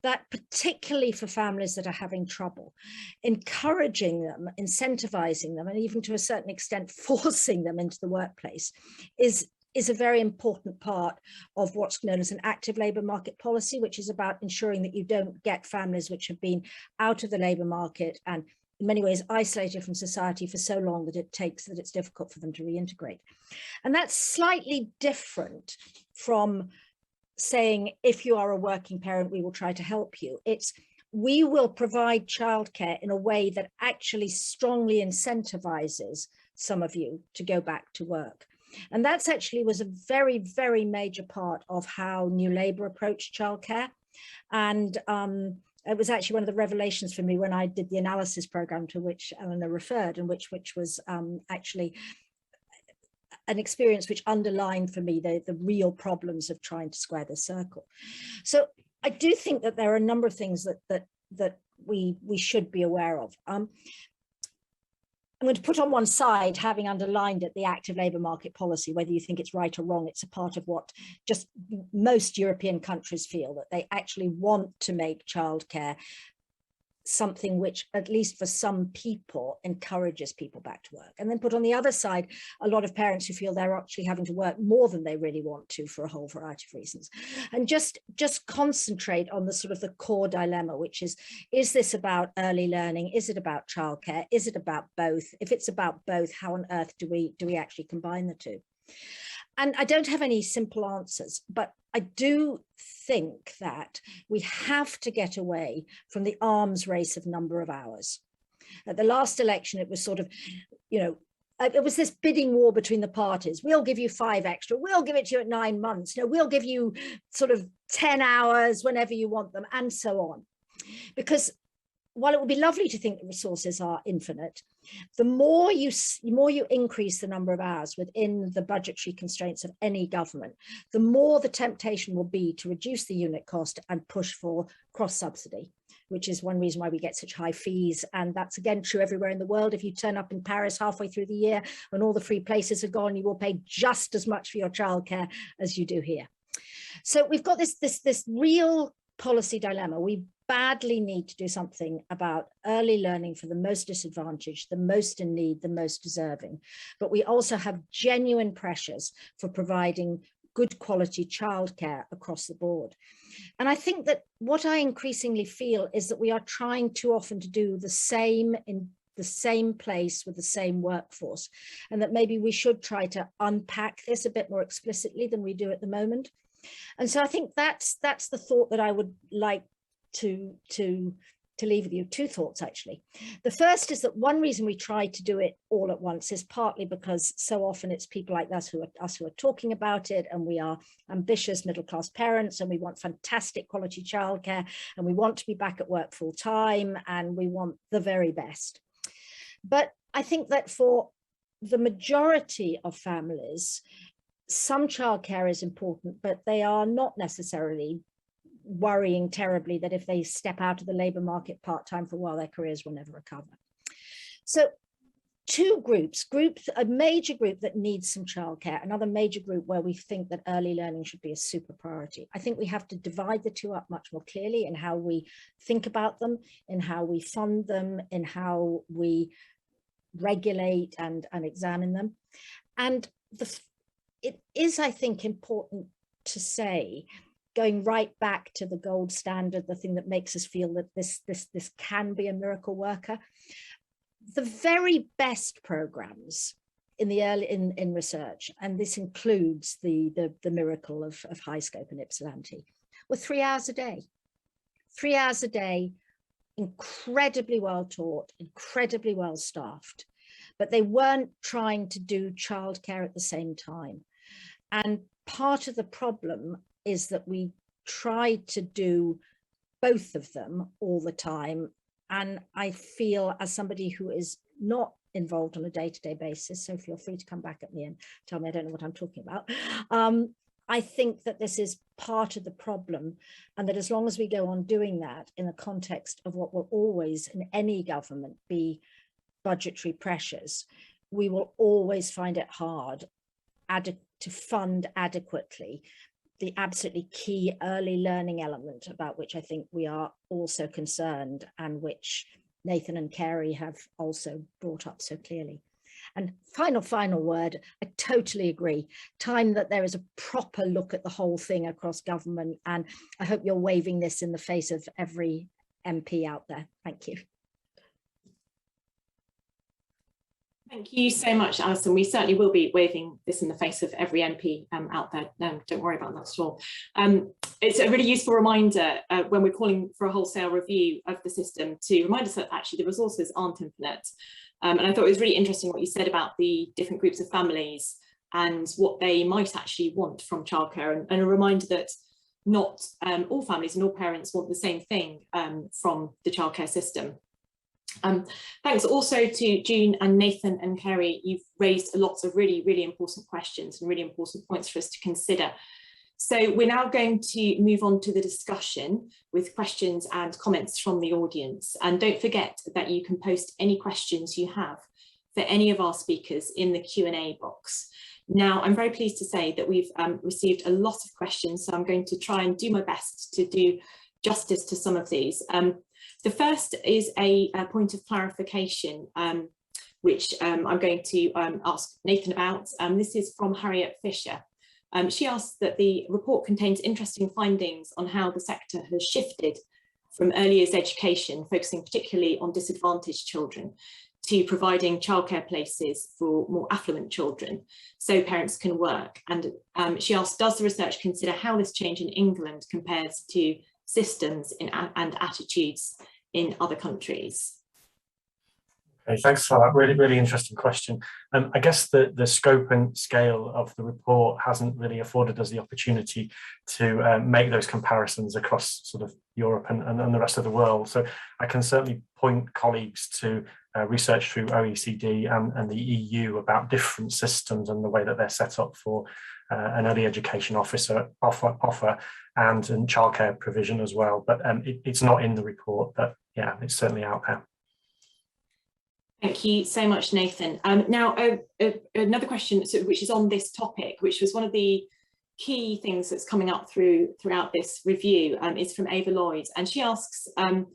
that particularly for families that are having trouble, encouraging them, incentivizing them, and even to a certain extent forcing them into the workplace is a very important part of what's known as an active labour market policy, which is about ensuring that you don't get families which have been out of the labour market and in many ways isolated from society for so long that it's difficult for them to reintegrate. And that's slightly different from saying, if you are a working parent, we will try to help you. It's, we will provide childcare in a way that actually strongly incentivizes some of you to go back to work. And that's actually was a very, very major part of how New Labour approached childcare. And it was actually one of the revelations for me when I did the analysis program to which Eleanor referred, and which was actually an experience which underlined for me the real problems of trying to square the circle. So I do think that there are a number of things that we should be aware of. I'm going to put on one side, having underlined it, the active labour market policy, whether you think it's right or wrong, it's a part of what just most European countries feel, that they actually want to make childcare something which, at least for some people, encourages people back to work. And then put on the other side a lot of parents who feel they're actually having to work more than they really want to for a whole variety of reasons. And just concentrate on the sort of the core dilemma, which is this about early learning? Is it about childcare? Is it about both? If it's about both, how on earth do we actually combine the two? And I don't have any simple answers, but I do think that we have to get away from the arms race of number of hours. At the last election, it was sort of, you know, it was this bidding war between the parties. We'll give you 5 extra. We'll give it to you at 9 months. No, we'll give you sort of 10 hours whenever you want them, and so on. Because while it would be lovely to think that resources are infinite, the more you increase the number of hours within the budgetary constraints of any government, the more the temptation will be to reduce the unit cost and push for cross-subsidy, which is one reason why we get such high fees. And that's again true everywhere in the world. If you turn up in Paris halfway through the year when all the free places are gone, you will pay just as much for your childcare as you do here. So we've got this real policy dilemma. We badly need to do something about early learning for the most disadvantaged, the most in need, the most deserving. But we also have genuine pressures for providing good quality childcare across the board. And I think that what I increasingly feel is that we are trying too often to do the same in the same place with the same workforce, and that maybe we should try to unpack this a bit more explicitly than we do at the moment. And so I think that's the thought that I would like to leave with you. 2 thoughts, actually. The first is that one reason we try to do it all at once is partly because so often it's people like us who are talking about it, and we are ambitious middle-class parents, and we want fantastic quality childcare, and we want to be back at work full time, and we want the very best. But I think that for the majority of families, some childcare is important, but they are not necessarily worrying terribly that if they step out of the labour market part-time for a while, their careers will never recover. So 2 groups, a major group that needs some childcare, another major group where we think that early learning should be a super priority. I think we have to divide the 2 up much more clearly in how we think about them, in how we fund them, in how we regulate and examine them. And it is, I think, important to say, going right back to the gold standard, the thing that makes us feel that this can be a miracle worker. The very best programs in research, and this includes the miracle of high scope and Ypsilanti, were 3 hours a day. 3 hours a day, incredibly well taught, incredibly well staffed, but they weren't trying to do childcare at the same time. And part of the problem is that we try to do both of them all the time. And I feel, as somebody who is not involved on a day-to-day basis, so feel free to come back at me and tell me I don't know what I'm talking about. I think that this is part of the problem, and that as long as we go on doing that in the context of what will always in any government be budgetary pressures, we will always find it hard to fund adequately the absolutely key early learning element about which I think we are also concerned, and which Nathan and Carey have also brought up so clearly. And final word, I totally agree. Time that there is a proper look at the whole thing across government, and I hope you're waving this in the face of every MP out there. Thank you. Thank you so much, Alison. We certainly will be waving this in the face of every MP out there. Don't worry about that at all. It's a really useful reminder when we're calling for a wholesale review of the system to remind us that actually the resources aren't infinite. And I thought it was really interesting what you said about the different groups of families and what they might actually want from childcare, and a reminder that not all families and all parents want the same thing from the childcare system. Thanks also to June and Nathan and Carey. You've raised lots of really, really important questions and really important points for us to consider. So we're now going to move on to the discussion with questions and comments from the audience. And don't forget that you can post any questions you have for any of our speakers in the Q&A box. Now, I'm very pleased to say that we've received a lot of questions, so I'm going to try and do my best to do justice to some of these. The first is a point of clarification, which I'm going to ask Nathan about. This is from Harriet Fisher. She asks that the report contains interesting findings on how the sector has shifted from early years education, focusing particularly on disadvantaged children, to providing childcare places for more affluent children so parents can work. And she asks, does the research consider how this change in England compares to systems and attitudes in other countries? Okay, thanks for that. Really, really interesting question. I guess the scope and scale of the report hasn't really afforded us the opportunity to make those comparisons across sort of Europe and the rest of the world. So I can certainly point colleagues to research through OECD and the EU about different systems and the way that they're set up for an early education offer and childcare provision as well. But it's not in the report, but yeah, it's certainly out there. Thank you so much, Nathan. Now, another question which is on this topic, which was one of the key things that's coming up throughout this review, is from Ava Lloyd, and she asks, and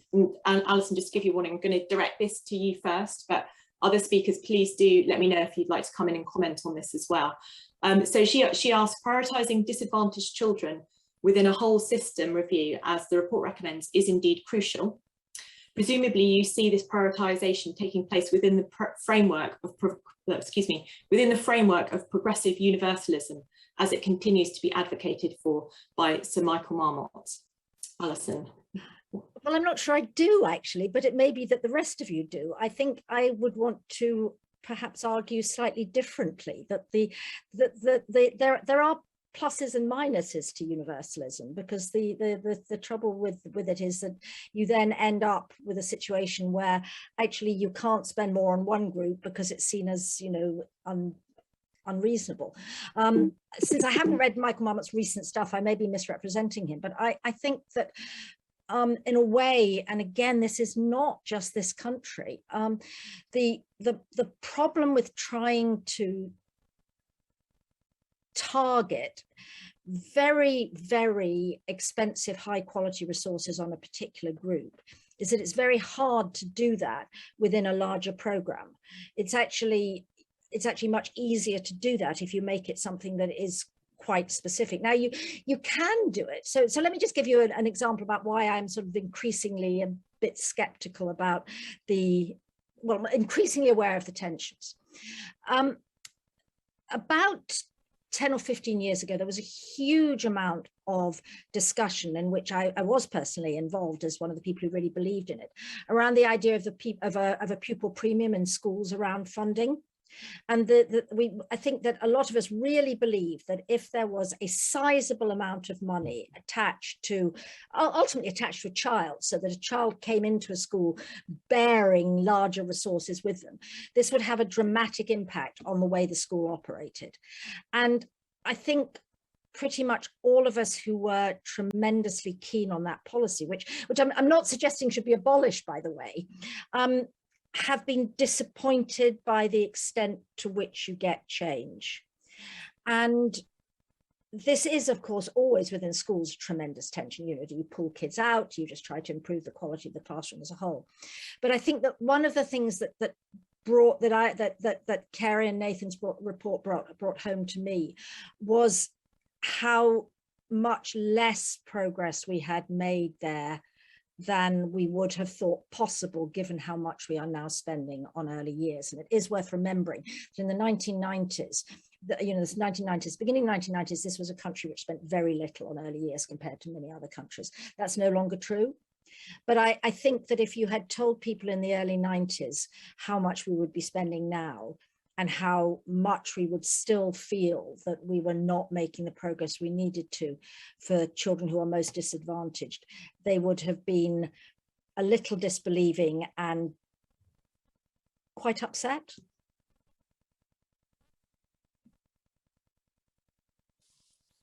Alison, just to give you a warning, I'm going to direct this to you first, but other speakers, please do let me know if you'd like to come in and comment on this as well. So she asks, prioritising disadvantaged children within a whole system review, as the report recommends, is indeed crucial. Presumably, you see this prioritisation taking place within the framework of progressive universalism, as it continues to be advocated for by Sir Michael Marmot. Alison. Well, I'm not sure I do actually, but it may be that the rest of you do. I think I would want to perhaps argue slightly differently that there are pluses and minuses to universalism, because the trouble with it is that you then end up with a situation where actually you can't spend more on one group because it's seen as, you know, unreasonable. Since I haven't read Michael Marmot's recent stuff, I may be misrepresenting him, but I think that in a way, and again, this is not just this country, the problem with trying to target very, very expensive, high quality resources on a particular group is that it's very hard to do that within a larger program. It's actually much easier to do that if you make it something that is quite specific. Now you can do it. So let me just give you an example about why I'm sort of increasingly a bit skeptical about increasingly aware of the tensions. About 10 or 15 years ago, there was a huge amount of discussion in which I was personally involved as one of the people who really believed in it, around the idea of a pupil premium in schools around funding. And I think that a lot of us really believe that if there was a sizable amount of money ultimately attached to a child, so that a child came into a school bearing larger resources with them, this would have a dramatic impact on the way the school operated. And I think pretty much all of us who were tremendously keen on that policy, which I'm not suggesting should be abolished, by the way, have been disappointed by the extent to which you get change. And this is, of course, always within schools, tremendous tension. You know, do you pull kids out? Do you just try to improve the quality of the classroom as a whole? But I think that one of the things that Carey and Nathan's report brought home to me was how much less progress we had made there than we would have thought possible, given how much we are now spending on early years. And it is worth remembering that in the 1990s, beginning 1990s, this was a country which spent very little on early years compared to many other countries. That's no longer true. But I think that if you had told people in the early 90s how much we would be spending now, and how much we would still feel that we were not making the progress we needed to for children who are most disadvantaged, they would have been a little disbelieving and quite upset.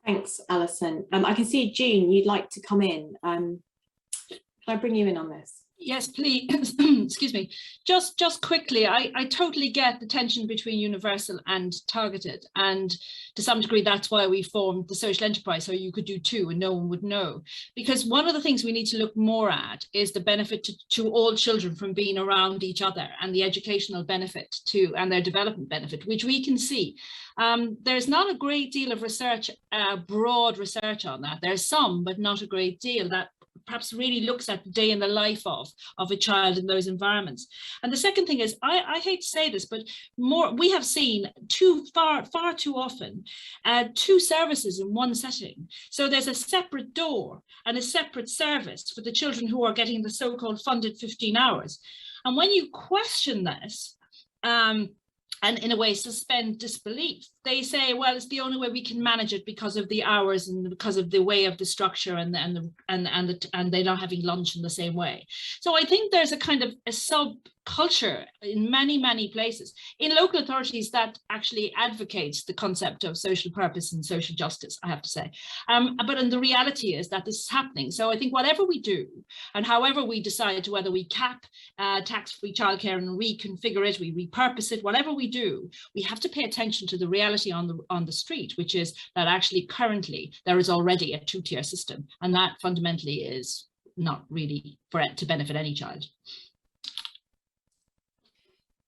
Thanks, Alison. I can see, June, you'd like to come in. Can I bring you in on this? Yes, please. Excuse me. Just quickly, I totally get the tension between universal and targeted, and to some degree that's why we formed the social enterprise, so you could do two and no one would know. Because one of the things we need to look more at is the benefit to all children from being around each other, and the educational benefit to, and their development benefit, which we can see. There's not a great deal of research, broad research on that. There's some, but not a great deal, that perhaps really looks at the day in the life of a child in those environments. And the second thing is, I hate to say this, but we have seen far too often two services in one setting. So there's a separate door and a separate service for the children who are getting the so-called funded 15 hours. And when you question this, and in a way suspend disbelief, they say, well, it's the only way we can manage it because of the hours and because of the way of the structure, and they're not having lunch in the same way. So I think there's a kind of a subculture in many places in local authorities that actually advocates the concept of social purpose and social justice, I have to say. But in the reality is that this is happening. So I think whatever we do, and however we decide to whether we cap tax-free childcare and reconfigure it, we repurpose it, whatever we do, we have to pay attention to the reality on the street, which is that actually currently there is already a two-tier system, and that fundamentally is not really for it to benefit any child.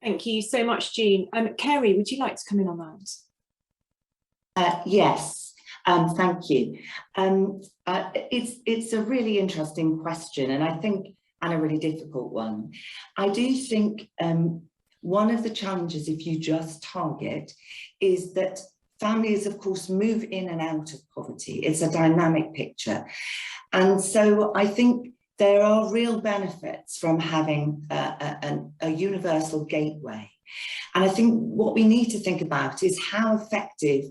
Thank you so much, June. Carey, would you like to come in on that? Yes, thank you. It's a really interesting question, and I think, and a really difficult one. I do think one of the challenges, if you just target, is that families, of course, move in and out of poverty. It's a dynamic picture. And so I think there are real benefits from having a universal gateway. And I think what we need to think about is how effective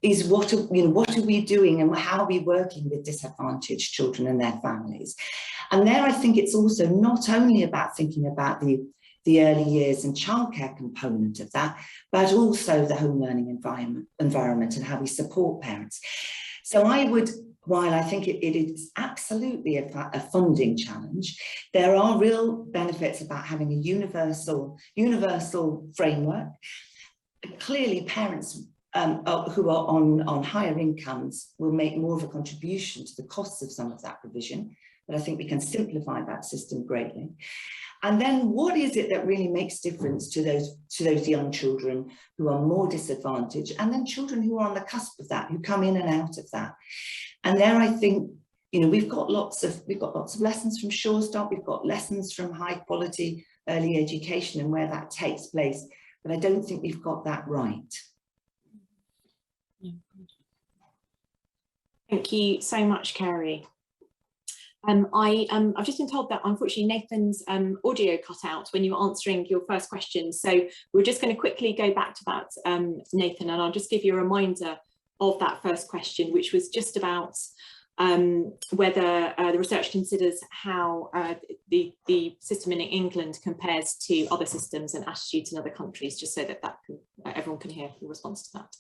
is what are we doing, and how are we working with disadvantaged children and their families. And there I think it's also not only about thinking about the early years and childcare component of that, but also the home learning environment and how we support parents. So I would, while I think it is absolutely a funding challenge, there are real benefits about having a universal framework. Clearly, parents who are on higher incomes will make more of a contribution to the costs of some of that provision, but I think we can simplify that system greatly. And then what is it that really makes difference to those young children who are more disadvantaged, and then children who are on the cusp of that, who come in and out of that? And there I think, we've got lots of lessons from Sure Start, we've got lessons from high quality early education and where that takes place, but I don't think we've got that right. Thank you so much, Carey. I've just been told that unfortunately Nathan's audio cut out when you were answering your first question. So we're just going to quickly go back to that, Nathan, and I'll just give you a reminder of that first question, which was just about whether the research considers how the system in England compares to other systems and attitudes in other countries, just so that everyone can hear your response to that.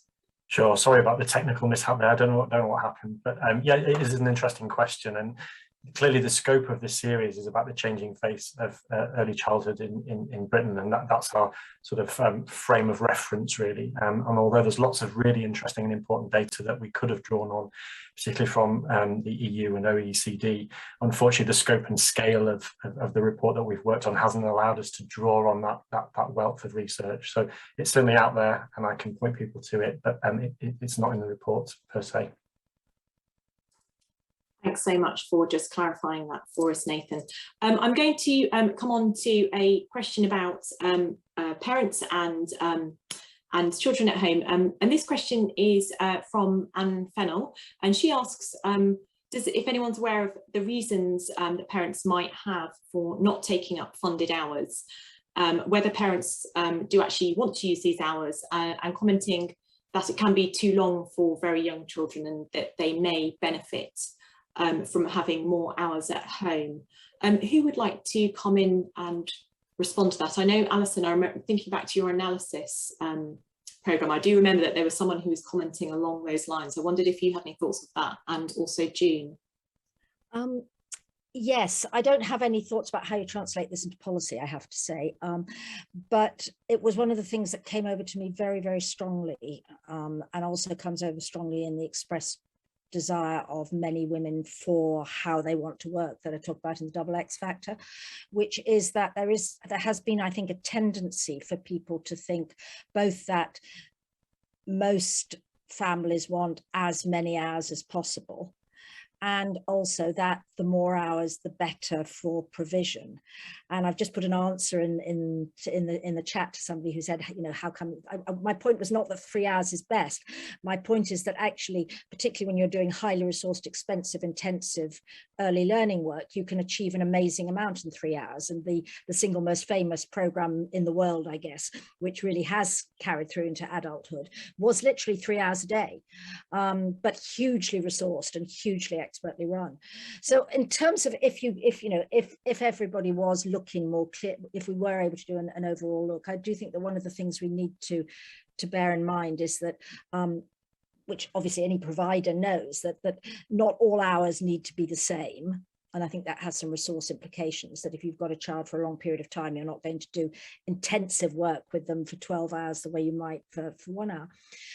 Sure, sorry about the technical mishap there. I don't know what happened, but yeah, it is an interesting question, and clearly the scope of this series is about the changing face of early childhood in Britain, and that's our sort of frame of reference, really. And although there's lots of really interesting and important data that we could have drawn on, particularly from the EU and OECD, unfortunately the scope and scale of the report that we've worked on hasn't allowed us to draw on that wealth of research. So it's certainly out there, and I can point people to it, but it's not in the report per se. Thanks so much for just clarifying that for us, Nathan. I'm going to come on to a question about parents and children at home. And this question is from Anne Fennell, and she asks, if anyone's aware of the reasons that parents might have for not taking up funded hours, whether parents do actually want to use these hours, and commenting that it can be too long for very young children and that they may benefit from having more hours at home. Who would like to come in and respond to that? I know, Alison, I remember thinking back to your analysis programme, I do remember that there was someone who was commenting along those lines. I wondered if you had any thoughts of that, and also June. Yes, I don't have any thoughts about how you translate this into policy, I have to say, but it was one of the things that came over to me very, very strongly, and also comes over strongly in the expressed desire of many women for how they want to work that I talk about in the double X factor, which is that there has been, I think, a tendency for people to think both that most families want as many hours as possible, and also that the more hours, the better for provision. And I've just put an answer in the chat to somebody who said, you know, how come, my point was not that 3 hours is best. My point is that actually, particularly when you're doing highly resourced, expensive, intensive early learning work, you can achieve an amazing amount in 3 hours. And the single most famous program in the world, I guess, which really has carried through into adulthood, was literally 3 hours a day, but hugely resourced and hugely expertly run. So in terms of if everybody was looking more clear, if we were able to do an overall look, I do think that one of the things we need to bear in mind is that which obviously any provider knows, that not all hours need to be the same. And I think that has some resource implications, that if you've got a child for a long period of time, you're not going to do intensive work with them for 12 hours the way you might for 1 hour.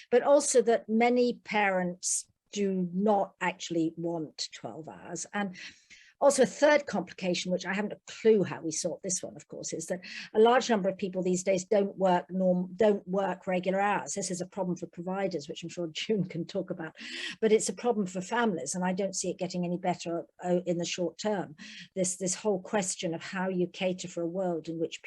But also that many parents do not actually want 12 hours. And also a third complication, which I haven't a clue how we sort this one, of course, is that a large number of people these days don't work regular hours. This is a problem for providers, which I'm sure June can talk about, but it's a problem for families, and I don't see it getting any better in the short term. This whole question of how you cater for a world in which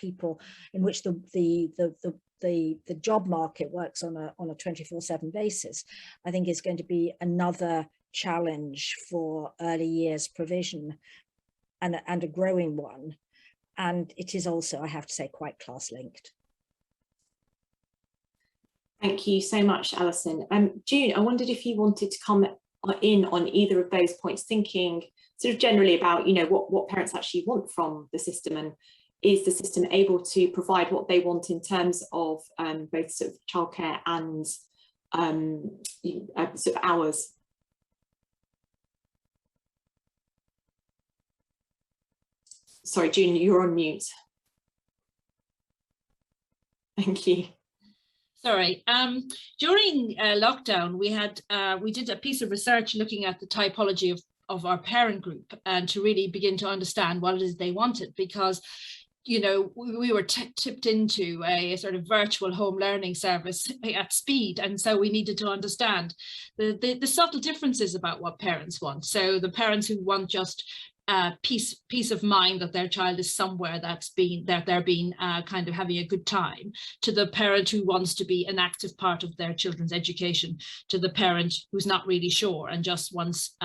the job market works on a 24/7 basis, I think is going to be another challenge for early years provision, and a growing one. And it is also, I have to say, quite class linked. Thank you so much, Alison. June, I wondered if you wanted to come in on either of those points, thinking sort of generally about, you know, what parents actually want from the system, and is the system able to provide what they want in terms of both sort of childcare and sort of hours. Sorry, June, you're on mute. Thank you. Sorry. During lockdown, we did a piece of research looking at the typology of our parent group, and to really begin to understand what it is they wanted, because you know, we were tipped into a sort of virtual home learning service at speed, and so we needed to understand the subtle differences about what parents want. So the parents who want just peace of mind that their child is somewhere that they're being kind of having a good time, to the parent who wants to be an active part of their children's education, to the parent who's not really sure and just wants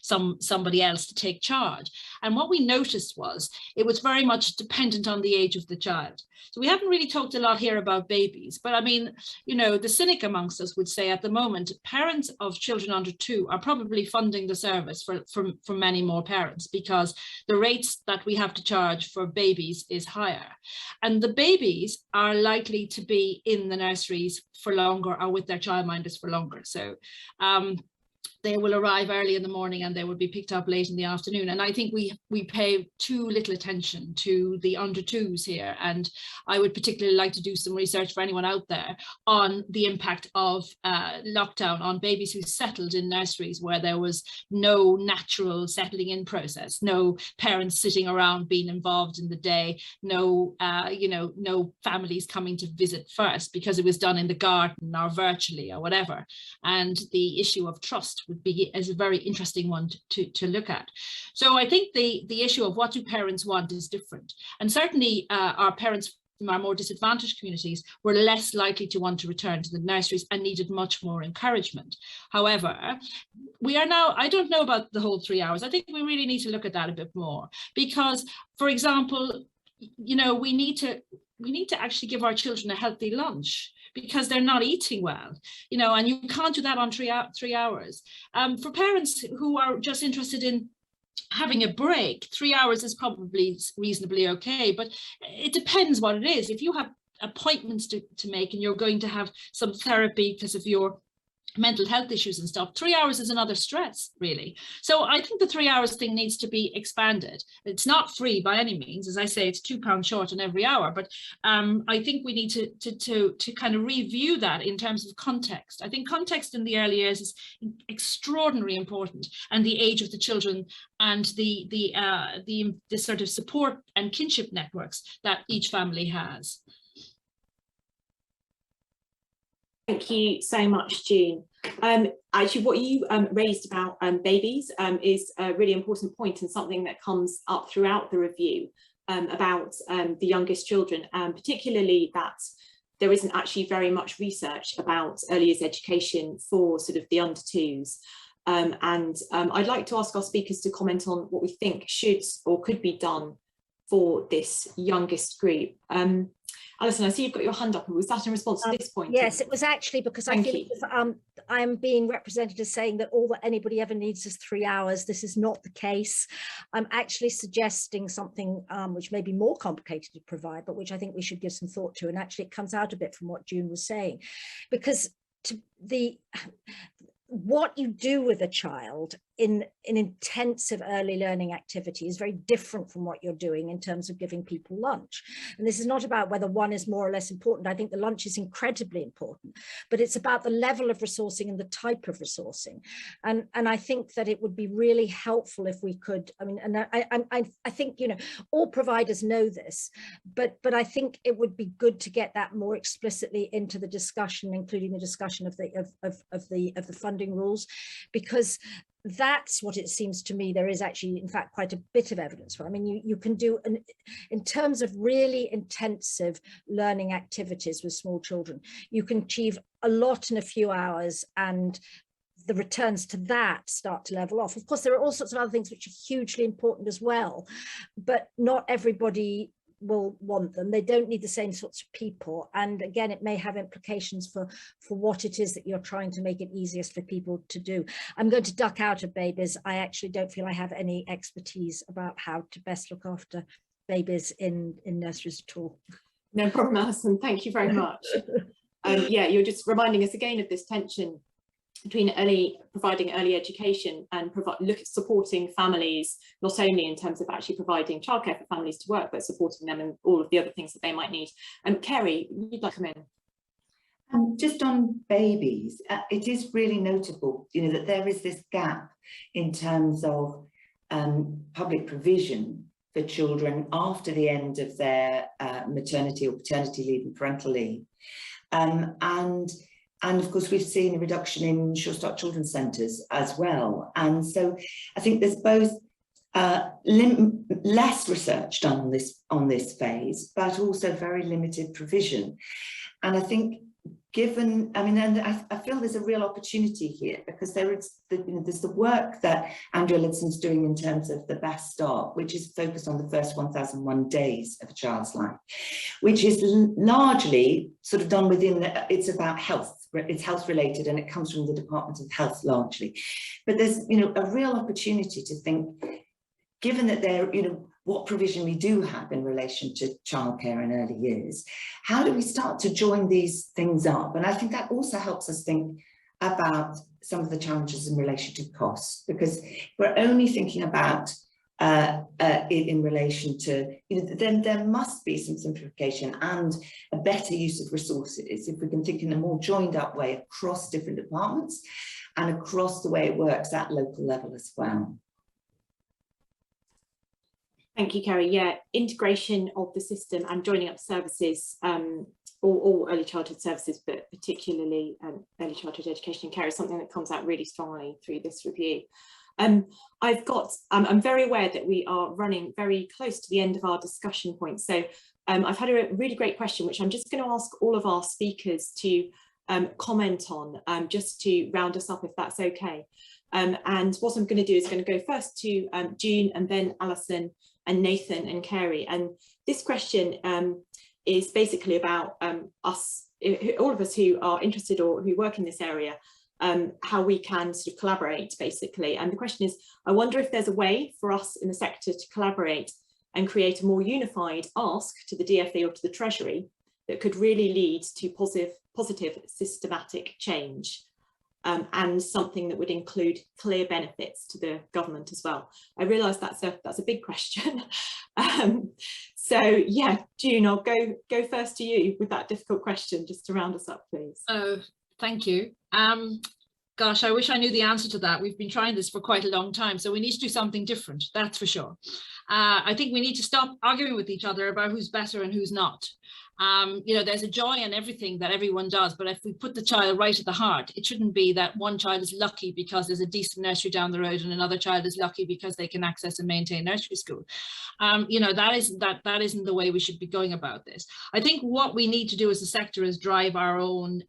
somebody else to take charge. And what we noticed was it was very much dependent on the age of the child. So we haven't really talked a lot here about babies, but I mean, you know, the cynic amongst us would say at the moment, parents of children under 2 are probably funding the service for many more parents, because the rates that we have to charge for babies is higher. And the babies are likely to be in the nurseries for longer, or with their childminders for longer. So they will arrive early in the morning and they will be picked up late in the afternoon. And I think we pay too little attention to the under 2s here. And I would particularly like to do some research for anyone out there on the impact of lockdown on babies who settled in nurseries where there was no natural settling in process, no parents sitting around being involved in the day, no families coming to visit first, because it was done in the garden or virtually or whatever. And the issue of trust is a very interesting one to look at. So I think the issue of what do parents want is different, and certainly our parents from our more disadvantaged communities were less likely to want to return to the nurseries and needed much more encouragement. However, we are now, I don't know about the whole 3 hours. I think we really need to look at that a bit more, because, for example, you know, we need to actually give our children a healthy lunch, because they're not eating well, you know, and you can't do that on 3 hours. For parents who are just interested in having a break, 3 hours is probably reasonably okay, but it depends what it is. If you have appointments to make and you're going to have some therapy because of your mental health issues and stuff, 3 hours is another stress, really. So I think the 3 hours thing needs to be expanded. It's not free by any means. As I say, it's £2 short on every hour, but I think we need to kind of review that in terms of context. I think context in the early years is extraordinarily important, and the age of the children and the sort of support and kinship networks that each family has. Thank you so much, June. Actually, what you raised about babies is a really important point, and something that comes up throughout the review about the youngest children, particularly that there isn't actually very much research about early years education for sort of the under twos. I'd like to ask our speakers to comment on what we think should or could be done for this youngest group. Alison, I see you've got your hand up. Was that in response to this point? Yes, it was actually because I feel I'm being represented as saying that all that anybody ever needs is 3 hours. This is not the case. I'm actually suggesting something which may be more complicated to provide, but which I think we should give some thought to. And actually it comes out a bit from what June was saying, because what you do with a child in intensive early learning activity is very different from what you're doing in terms of giving people lunch. And this is not about whether one is more or less important. I think the lunch is incredibly important, but it's about the level of resourcing and the type of resourcing. And I think that it would be really helpful if we could, I mean, and I think, you know, all providers know this, but I think it would be good to get that more explicitly into the discussion, including the discussion of the funding rules, because that's what it seems to me there is actually, in fact, quite a bit of evidence for. I mean, you can do, in terms of really intensive learning activities with small children, you can achieve a lot in a few hours, and the returns to that start to level off. Of course, there are all sorts of other things which are hugely important as well, but not everybody will want them. They don't need the same sorts of people, and again, it may have implications for what it is that you're trying to make it easiest for people to do. I'm going to duck out of babies. I actually don't feel I have any expertise about how to best look after babies in nurseries at all. No problem, Alison. Thank you very much. Yeah, you're just reminding us again of this tension between providing early education and supporting families, not only in terms of actually providing childcare for families to work, but supporting them in all of the other things that they might need. Carey, you'd like to come in? Just on babies, it is really notable, you know, that there is this gap in terms of public provision for children after the end of their maternity or paternity leave and parental leave. And of course, we've seen a reduction in Sure Start Children's Centres as well. And so I think there's both less research done on this phase, but also very limited provision. And I think given, I mean, and I feel there's a real opportunity here, because there's the work that Andrew Ellison's doing in terms of the Best Start, which is focused on the first 1001 days of a child's life, which is largely sort of done within, it's about health. It's health related, and it comes from the Department of Health largely. But there's, you know, a real opportunity to think, given that there, you know, what provision we do have in relation to childcare in early years, how do we start to join these things up? And I think that also helps us think about some of the challenges in relation to costs, because we're only thinking about in relation to, you know, then there must be some simplification and a better use of resources if we can think in a more joined up way across different departments and across the way it works at local level as well. Thank you, Carey. Yeah, integration of the system and joining up services all early childhood services, but particularly early childhood education and care is something that comes out really strongly through this review. I'm very aware that we are running very close to the end of our discussion point. So I've had a really great question, which I'm just going to ask all of our speakers to comment on, just to round us up, if that's okay. And what I'm going to do is going to go first to June, and then Alison and Nathan and Carey. And this question is basically about us, all of us who are interested or who work in this area, how we can sort of collaborate, basically. And the question is, I wonder if there's a way for us in the sector to collaborate and create a more unified ask to the DfE or to the Treasury that could really lead to positive systematic change, and something that would include clear benefits to the government as well. I realise that's a big question. So yeah, June, I'll go first to you with that difficult question, just to round us up, please. Oh, thank you. Gosh, I wish I knew the answer to that. We've been trying this for quite a long time, so we need to do something different, that's for sure. I think we need to stop arguing with each other about who's better and who's not. You know, there's a joy in everything that everyone does, but if we put the child right at the heart, it shouldn't be that one child is lucky because there's a decent nursery down the road and another child is lucky because they can access and maintain nursery school. You know, that isn't the way we should be going about this. I think what we need to do as a sector is drive our own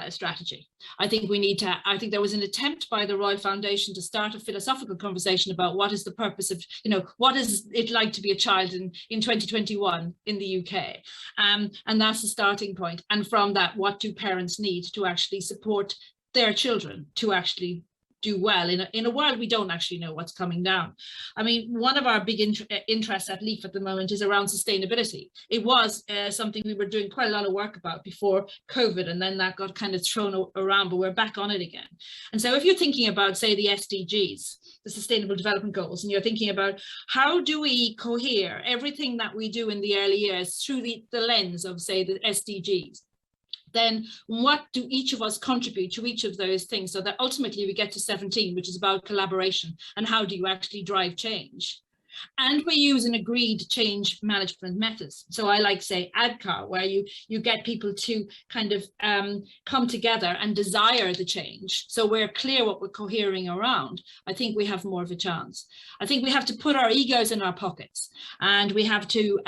strategy. I think there was an attempt by the Royal Foundation to start a philosophical conversation about what is the purpose of, you know, what is it like to be a child in 2021 in the UK. And that's the starting point. And from that, what do parents need to actually support their children to actually do well in a world we don't actually know what's coming down. I mean, one of our big interests at LEYF at the moment is around sustainability. It was something we were doing quite a lot of work about before COVID, and then that got kind of thrown around, but we're back on it again. And so if you're thinking about, say, the SDGs, the Sustainable Development Goals, and you're thinking about how do we cohere everything that we do in the early years through the lens of, say, the SDGs, then what do each of us contribute to each of those things so that ultimately we get to 17, which is about collaboration and how do you actually drive change? And we use an agreed change management methods. So I like, say, ADCAR, where you get people to kind of come together and desire the change. So we're clear what we're cohering around. I think we have more of a chance. I think we have to put our egos in our pockets, and we have to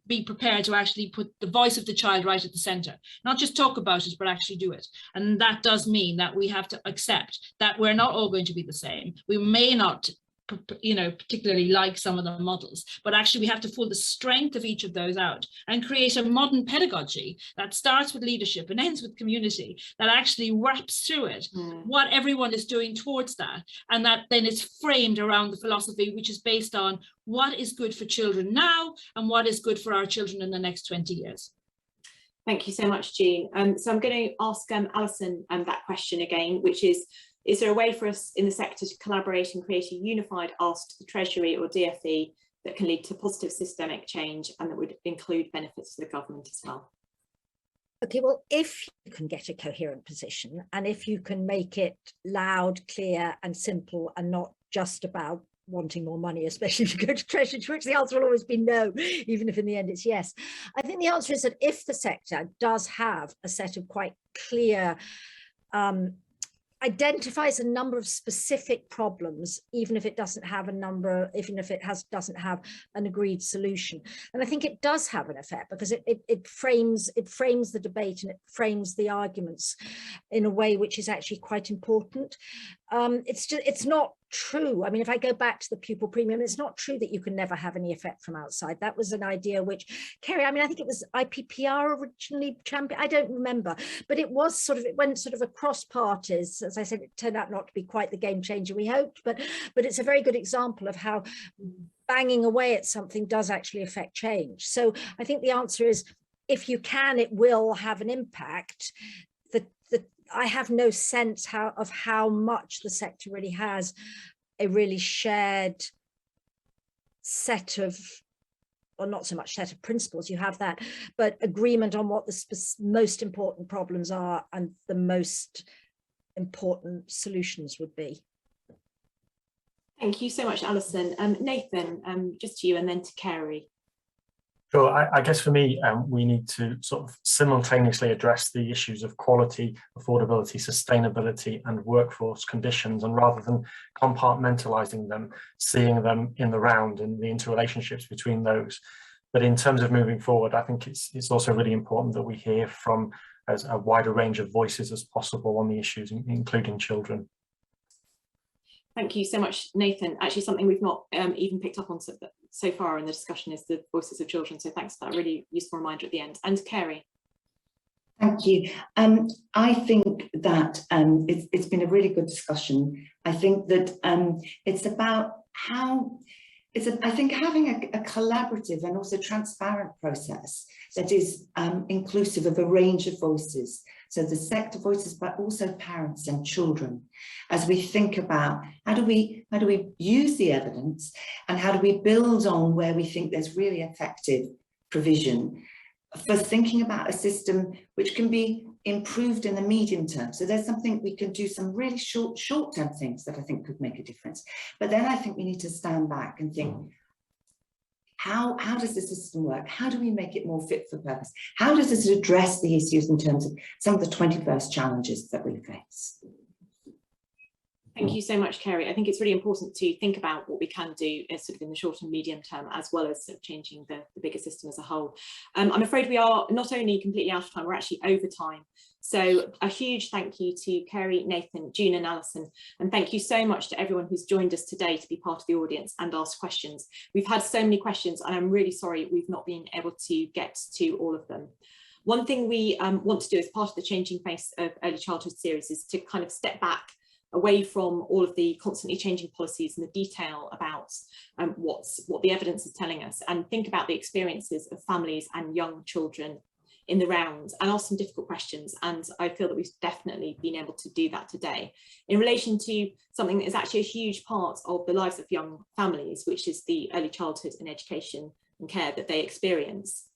be prepared to actually put the voice of the child right at the center, not just talk about it, but actually do it. And that does mean that we have to accept that we're not all going to be the same. We may not, you know, particularly like some of the models, but actually we have to pull the strength of each of those out and create a modern pedagogy that starts with leadership and ends with community, that actually wraps through it what everyone is doing towards that, and that then is framed around the philosophy which is based on what is good for children now and what is good for our children in the next 20 years. Thank you so much, June. So I'm going to ask Alison that question again, which is there a way for us in the sector to collaborate and create a unified ask to the Treasury or DfE that can lead to positive systemic change and that would include benefits to the government as well? Okay, well, if you can get a coherent position and if you can make it loud, clear and simple and not just about wanting more money, especially if you go to Treasury, to which the answer will always be no, even if in the end it's yes. I think the answer is that if the sector does have a set of quite clear identifies a number of specific problems, even if it doesn't have a number, even if it doesn't have an agreed solution. And I think it does have an effect because it frames the debate and it frames the arguments in a way which is actually quite important. It's not true. I mean, if I go back to the pupil premium, it's not true that you can never have any effect from outside. That was an idea which, Carey, I mean, I think it was IPPR originally championed, I don't remember, but it went sort of across parties. As I said, it turned out not to be quite the game changer we hoped, but it's a very good example of how banging away at something does actually affect change. So I think the answer is, if you can, it will have an impact. I have no sense of how much the sector really has a really shared set of, or not so much set of principles, you have that, but agreement on what the most important problems are and the most important solutions would be. Thank you so much, Alison. Nathan, just to you and then to Carey. So I guess for me, we need to sort of simultaneously address the issues of quality, affordability, sustainability, and workforce conditions, and rather than compartmentalizing them, seeing them in the round and the interrelationships between those. But in terms of moving forward, I think it's also really important that we hear from as a wider range of voices as possible on the issues, including children. Thank you so much, Nathan. Actually, something we've not even picked up on so far in the discussion is the voices of children. So thanks for that really useful reminder at the end. And Carey. Thank you. I think that it's been a really good discussion. I think that it's about how I think having a collaborative and also transparent process that is inclusive of a range of voices. So the sector voices, but also parents and children, as we think about how do we use the evidence and how do we build on where we think there's really effective provision for thinking about a system which can be improved in the medium term. So there's something we can do, some really short-term things that I think could make a difference. But then I think we need to stand back and think, how does the system work? How do we make it more fit for purpose? How does it address the issues in terms of some of the 21st challenges that we face? Thank you so much, Carey. I think it's really important to think about what we can do sort of in the short and medium term, as well as sort of changing the bigger system as a whole. I'm afraid we are not only completely out of time, we're actually over time. So a huge thank you to Carey, Nathan, June and Alison. And thank you so much to everyone who's joined us today to be part of the audience and ask questions. We've had so many questions and I'm really sorry we've not been able to get to all of them. One thing we want to do as part of the Changing Face of Early Childhood series is to kind of step back away from all of the constantly changing policies and the detail about what the evidence is telling us, and think about the experiences of families and young children in the round and ask some difficult questions. And I feel that we've definitely been able to do that today in relation to something that is actually a huge part of the lives of young families, which is the early childhood and education and care that they experience.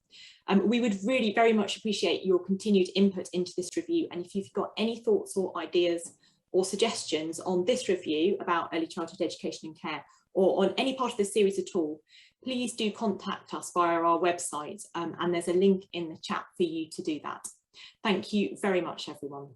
We would really very much appreciate your continued input into this review. And if you've got any thoughts or ideas or suggestions on this review about early childhood education and care, or on any part of the series at all, please do contact us via our website, and there's a link in the chat for you to do that. Thank you very much, everyone.